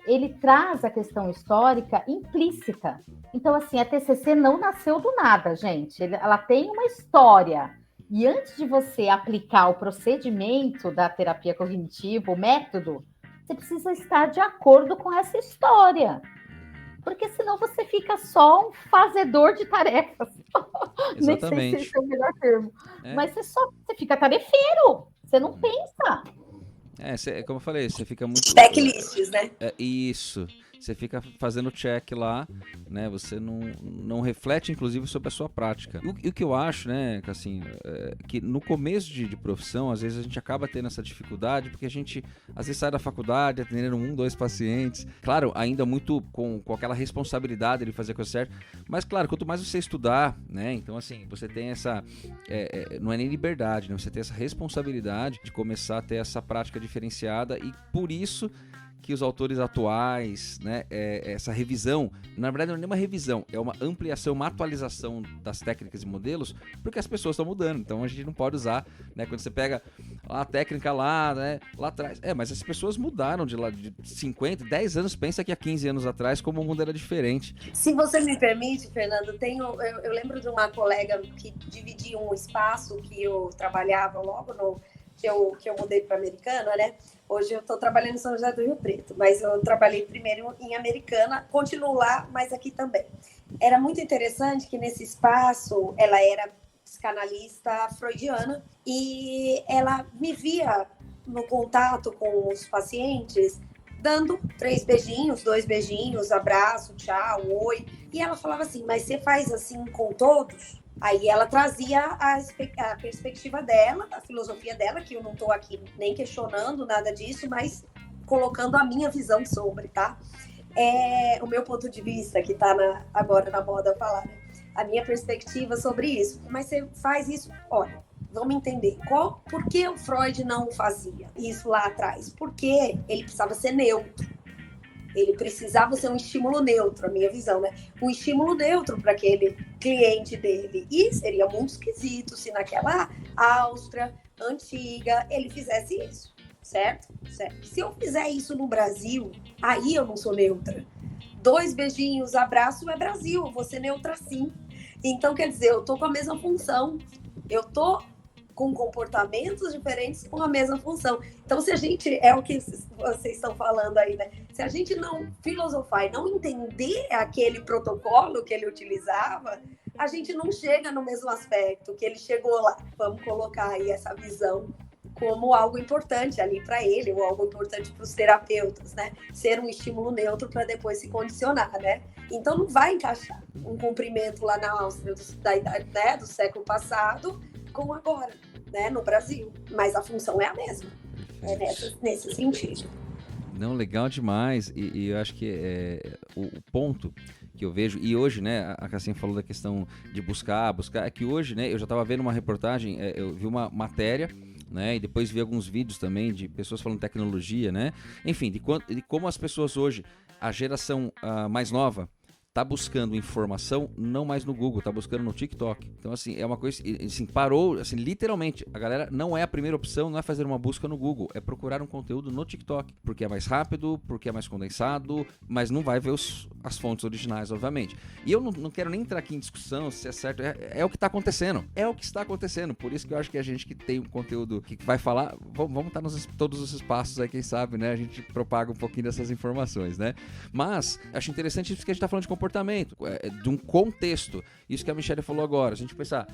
ele traz a questão histórica implícita. Então, assim, a TCC não nasceu do nada, gente. Ela tem uma história. E antes de você aplicar o procedimento da terapia cognitiva, o método, você precisa estar de acordo com essa história. Porque senão você fica só um fazedor de tarefas. Nem sei se esse é o melhor termo. Mas você fica tarefeiro. Você não pensa. Como eu falei, você fica muito... Checklists, né? Isso. Você fica fazendo check lá, né? Você não reflete, inclusive, sobre a sua prática. E o que eu acho, né, assim, que no começo de profissão, às vezes a gente acaba tendo essa dificuldade, porque a gente, às vezes, sai da faculdade atendendo 1, 2 pacientes. Claro, ainda muito com aquela responsabilidade de fazer a coisa certa. Mas, claro, quanto mais você estudar, né? Então, assim, você tem essa... não é nem liberdade, né? Você tem essa responsabilidade de começar a ter essa prática diferenciada e, por isso... que os autores atuais, né, essa revisão, na verdade não é nem uma revisão, é uma ampliação, uma atualização das técnicas e modelos, porque as pessoas estão mudando, então a gente não pode usar, né, quando você pega a técnica lá, né, lá atrás, mas as pessoas mudaram de 50, 10 anos, pensa que há 15 anos atrás como o mundo era diferente. Se você me permite, Fernando, eu lembro de uma colega que dividia um espaço que eu trabalhava logo que eu mudei para Americana, né? Hoje eu estou trabalhando em São José do Rio Preto, mas eu trabalhei primeiro em Americana, continuo lá, mas aqui também. Era muito interessante que nesse espaço ela era psicanalista freudiana e ela me via no contato com os pacientes dando 3 beijinhos, 2 beijinhos, abraço, tchau, oi. E ela falava assim, mas você faz assim com todos? Aí ela trazia a perspectiva dela, a filosofia dela, que eu não estou aqui nem questionando nada disso, mas colocando a minha visão sobre, tá? O meu ponto de vista, que está agora na moda falar, né? A minha perspectiva sobre isso. Mas você faz isso, olha, vamos entender. Por que o Freud não fazia isso lá atrás? Porque ele precisava ser neutro. Ele precisava ser um estímulo neutro, a minha visão, né? Um estímulo neutro para aquele cliente dele. E seria muito esquisito se naquela Áustria antiga ele fizesse isso, certo? Se eu fizer isso no Brasil, aí eu não sou neutra. 2 beijinhos, abraço é Brasil, eu vou ser neutra sim. Então, quer dizer, eu tô com a mesma função. Eu tô com comportamentos diferentes com a mesma função. Então, se a gente, é o que vocês estão falando aí, né? Se a gente não filosofar e não entender aquele protocolo que ele utilizava, a gente não chega no mesmo aspecto que ele chegou lá. Vamos colocar aí essa visão como algo importante ali para ele, ou algo importante para os terapeutas, né? Ser um estímulo neutro para depois se condicionar, né? Então, não vai encaixar um cumprimento lá na Áustria da idade, né, do século passado com agora, né, no Brasil. Mas a função é a mesma, nesse sentido. Não, legal demais. E eu acho que o ponto que eu vejo, e hoje, né, a Cassinha falou da questão de buscar, é que hoje, né, eu já estava vendo uma reportagem, eu vi uma matéria, né, e depois vi alguns vídeos também de pessoas falando de tecnologia, né, enfim, de como as pessoas hoje, a geração mais nova, tá buscando informação não mais no Google, tá buscando no TikTok. Então, assim, é uma coisa, assim, parou, assim, literalmente, a galera não é a primeira opção, não é fazer uma busca no Google, é procurar um conteúdo no TikTok, porque é mais rápido, porque é mais condensado, mas não vai ver as fontes originais, obviamente. E eu não quero nem entrar aqui em discussão se é certo, é o que tá acontecendo, está acontecendo, por isso que eu acho que a gente que tem um conteúdo que vai falar, vamos estar nos todos os espaços aí, quem sabe, né, a gente propaga um pouquinho dessas informações, né, mas acho interessante isso que a gente tá falando de comportamento, de um contexto. Isso que a Michelle falou agora. A gente pensar,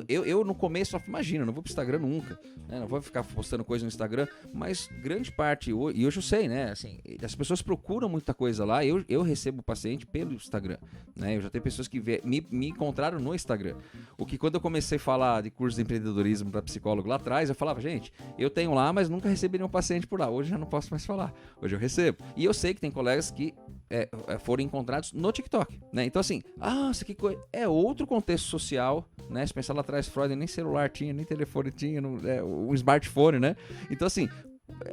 eu no começo, imagina, eu não vou pro Instagram nunca, né? Não vou ficar postando coisa no Instagram, mas grande parte, e hoje eu sei, né? Assim, as pessoas procuram muita coisa lá. Eu recebo paciente pelo Instagram, né? Eu já tenho pessoas que me encontraram no Instagram. O que quando eu comecei a falar de curso de empreendedorismo para psicólogo lá atrás, eu falava, gente, eu tenho lá, mas nunca recebi nenhum paciente por lá. Hoje já não posso mais falar. Hoje eu recebo. E eu sei que tem colegas que foram encontrados no TikTok, né? Então assim, isso aqui é outro contexto social, né? Se pensar lá atrás, Freud nem celular tinha, nem telefone tinha, um smartphone, né? Então assim,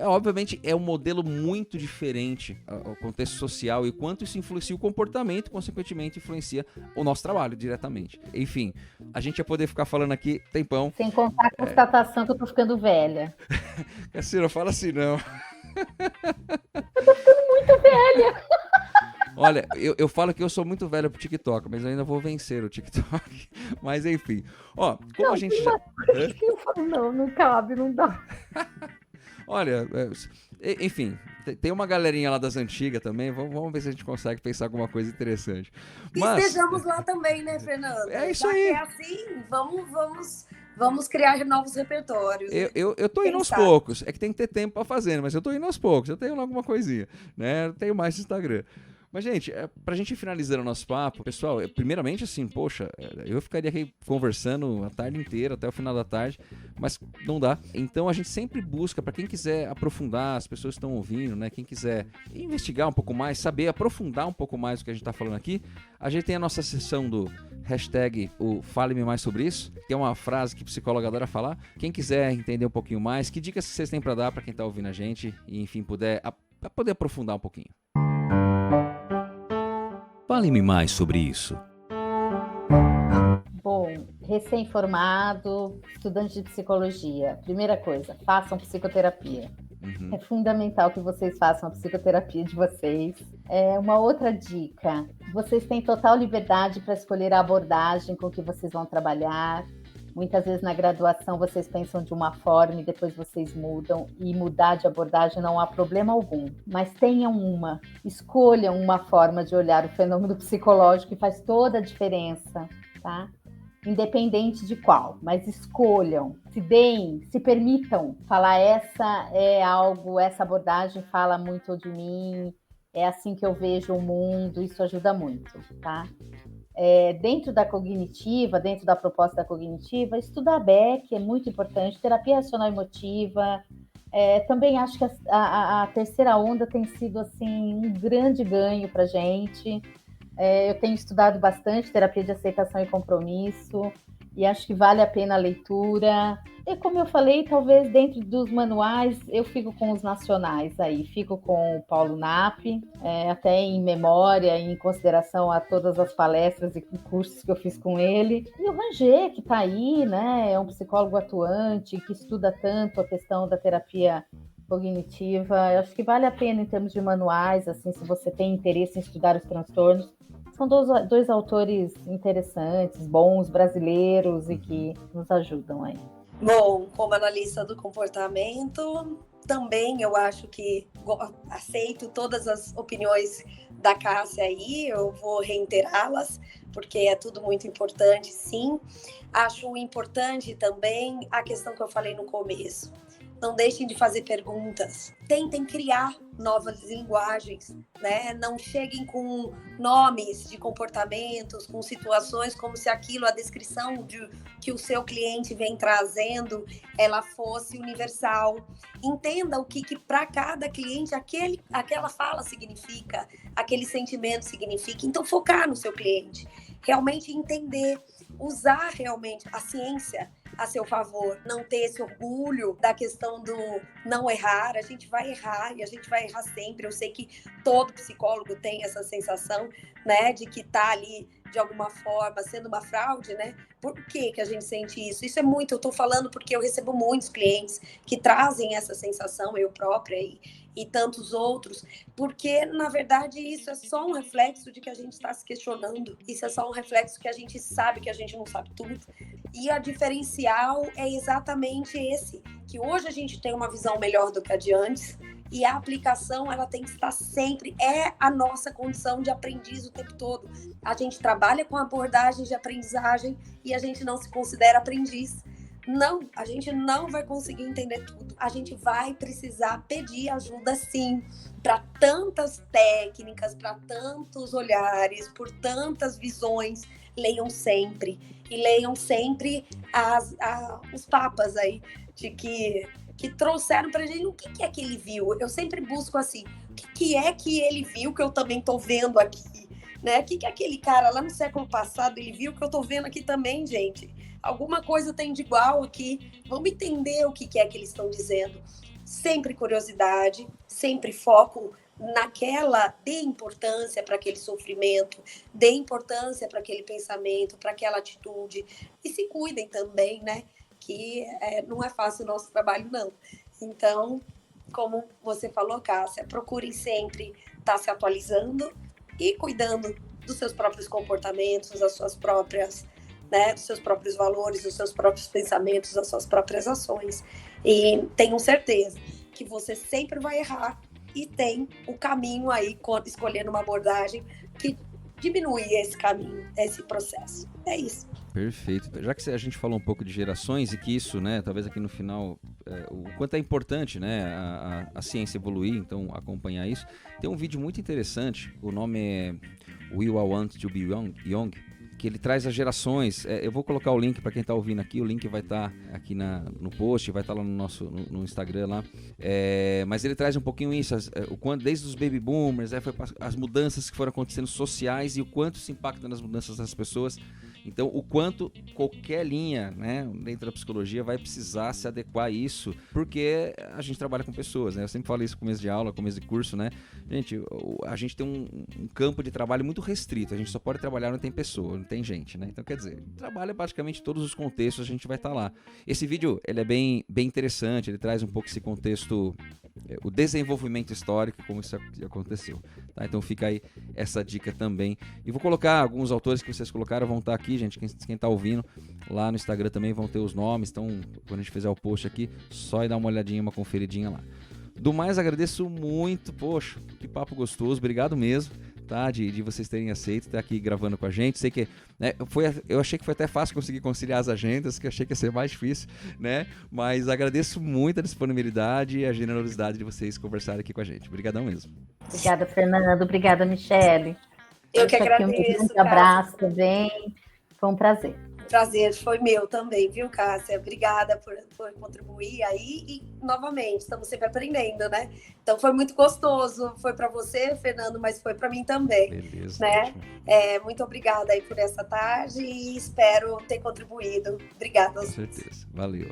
obviamente é um modelo muito diferente ao contexto social e quanto isso influencia o comportamento, consequentemente influencia o nosso trabalho diretamente. Enfim, a gente ia poder ficar falando aqui tempão. Sem contar a constatação que eu tô ficando velha. Cassira, fala assim não. Eu tô ficando muito velha. Olha, eu falo que eu sou muito velho pro TikTok, mas eu ainda vou vencer o TikTok. Mas enfim. Ó, como Não, a gente não cabe, não dá. Olha, enfim, tem uma galerinha lá das antigas também, vamos ver se a gente consegue pensar alguma coisa interessante. Mas estejamos lá também, né, Fernando? É isso Já aí. que é assim, vamos criar novos repertórios. Eu tô indo aos poucos, é que tem que ter tempo pra fazer, mas eu tô indo aos poucos, eu tenho lá alguma coisinha, né? Eu tenho mais no Instagram. Mas, gente, pra gente finalizar o nosso papo, pessoal, primeiramente, assim, poxa, eu ficaria aqui conversando a tarde inteira, até o final da tarde, mas não dá. Então, a gente sempre busca, pra quem quiser aprofundar, as pessoas que estão ouvindo, né, quem quiser investigar um pouco mais, saber aprofundar um pouco mais o que a gente tá falando aqui, a gente tem a nossa sessão do hashtag o Fale-me Mais Sobre Isso, que é uma frase que psicóloga adora falar. Quem quiser entender um pouquinho mais, que dicas que vocês têm pra dar pra quem tá ouvindo a gente e, enfim, poder aprofundar um pouquinho. Fale-me mais sobre isso. Bom, recém-formado, estudante de psicologia. Primeira coisa, façam psicoterapia. É fundamental que vocês façam a psicoterapia de vocês. Uma outra dica, vocês têm total liberdade para escolher a abordagem com que vocês vão trabalhar. Muitas vezes na graduação vocês pensam de uma forma e depois vocês mudam, e mudar de abordagem não há problema algum. Mas escolham uma forma de olhar o fenômeno psicológico que faz toda a diferença, tá? Independente de qual, mas escolham, se permitam falar, essa abordagem fala muito de mim, é assim que eu vejo o mundo, isso ajuda muito, tá? Dentro da cognitiva, dentro da proposta da cognitiva, estudar Beck é muito importante, terapia racional emotiva. Também acho que a terceira onda tem sido assim, um grande ganho para a gente. Eu tenho estudado bastante terapia de aceitação e compromisso, e acho que vale a pena a leitura. E como eu falei, talvez dentro dos manuais, eu fico com os nacionais aí, fico com o Paulo Napp, até em memória, em consideração a todas as palestras e cursos que eu fiz com ele. E o Ranger, que está aí, né, é um psicólogo atuante, que estuda tanto a questão da terapia cognitiva. Eu acho que vale a pena em termos de manuais, assim, se você tem interesse em estudar os transtornos. São dois autores interessantes, bons, brasileiros e que nos ajudam aí. Bom, como analista do comportamento, também eu acho que aceito todas as opiniões da Cássia aí, eu vou reiterá-las, porque é tudo muito importante, sim. Acho importante também a questão que eu falei no começo. Não deixem de fazer perguntas, tentem criar novas linguagens, né? Não cheguem com nomes de comportamentos, com situações como se aquilo, a descrição que o seu cliente vem trazendo, ela fosse universal. Entenda o que para cada cliente aquela fala significa, aquele sentimento significa. Então, focar no seu cliente, realmente entender, usar realmente a ciência a seu favor, não ter esse orgulho da questão do não errar. A gente vai errar e a gente vai errar sempre. Eu sei que todo psicólogo tem essa sensação, né, de que tá ali de alguma forma sendo uma fraude, né? Por que a gente sente isso? Isso é muito, eu tô falando porque eu recebo muitos clientes que trazem essa sensação, eu própria e tantos outros, porque, na verdade, isso é só um reflexo de que a gente está se questionando, isso é só um reflexo que a gente sabe que a gente não sabe tudo, e a diferencial é exatamente esse, que hoje a gente tem uma visão melhor do que a de antes, e a aplicação, ela tem que estar sempre, é a nossa condição de aprendiz o tempo todo. A gente trabalha com abordagem de aprendizagem e a gente não se considera aprendiz. Não, a gente não vai conseguir entender tudo. A gente vai precisar pedir ajuda, sim, para tantas técnicas, para tantos olhares, por tantas visões. Leiam sempre. E leiam sempre os papas aí, de que trouxeram pra gente o que é que ele viu. Eu sempre busco assim, o que é que ele viu que eu também tô vendo aqui, né? O que é aquele cara lá no século passado ele viu que eu tô vendo aqui também, gente? Alguma coisa tem de igual aqui. Vamos entender o que é que eles estão dizendo. sempre curiosidade, sempre foco naquela, dê importância para aquele sofrimento, dê importância para aquele pensamento, para aquela atitude, e se cuidem também, né? Que não é fácil o nosso trabalho, não. Então, como você falou, Cássia, procurem sempre estar se atualizando e cuidando dos seus próprios comportamentos, das suas próprias, né, dos seus próprios valores, dos seus próprios pensamentos, das suas próprias ações. E tenham certeza que você sempre vai errar e tem o caminho aí, escolhendo uma abordagem que diminui esse caminho, esse processo. É isso. Perfeito. Já que a gente falou um pouco de gerações e que isso, né, talvez aqui no final, o quanto é importante, né, a ciência evoluir, então acompanhar isso. Tem um vídeo muito interessante, o nome é Will I Want to Be Young, que ele traz as gerações. Eu vou colocar o link para quem está ouvindo aqui, o link vai estar aqui no post, vai estar lá no Instagram lá. Mas ele traz um pouquinho isso, o quanto, desde os baby boomers, as mudanças que foram acontecendo sociais e o quanto se impacta nas mudanças das pessoas. Então, o quanto qualquer linha, né, dentro da psicologia vai precisar se adequar a isso, porque a gente trabalha com pessoas, né? Eu sempre falo isso no começo de aula, começo de curso, né? Gente, a gente tem um campo de trabalho muito restrito, a gente só pode trabalhar onde tem pessoa, não tem gente, né? Então, quer dizer, trabalha praticamente todos os contextos, a gente vai estar lá. Esse vídeo, ele é bem interessante, ele traz um pouco esse contexto, o desenvolvimento histórico, como isso aconteceu, tá? Então fica aí essa dica também. E vou colocar alguns autores que vocês colocaram, vão estar aqui, gente, quem tá ouvindo, lá no Instagram também vão ter os nomes, então quando a gente fizer o post aqui, só ir dar uma olhadinha, uma conferidinha lá. Do mais, agradeço muito, poxa, que papo gostoso, obrigado mesmo, tá, de vocês terem aceito estar aqui gravando com a gente. Sei que, né, eu achei que foi até fácil conseguir conciliar as agendas, que eu achei que ia ser mais difícil, né, mas agradeço muito a disponibilidade e a generosidade de vocês conversarem aqui com a gente. Obrigadão mesmo. Obrigada, Fernando. Obrigada, Michele. Eu que Aqui agradeço. Um abraço também. Foi um prazer. Prazer foi meu também, viu, Cássia? Obrigada por contribuir aí e, novamente, estamos sempre aprendendo, né? Então, foi muito gostoso. Foi para você, Fernando, mas foi para mim também. Beleza, né? Muito obrigada aí por essa tarde e espero ter contribuído. Obrigada. Com certeza. Valeu.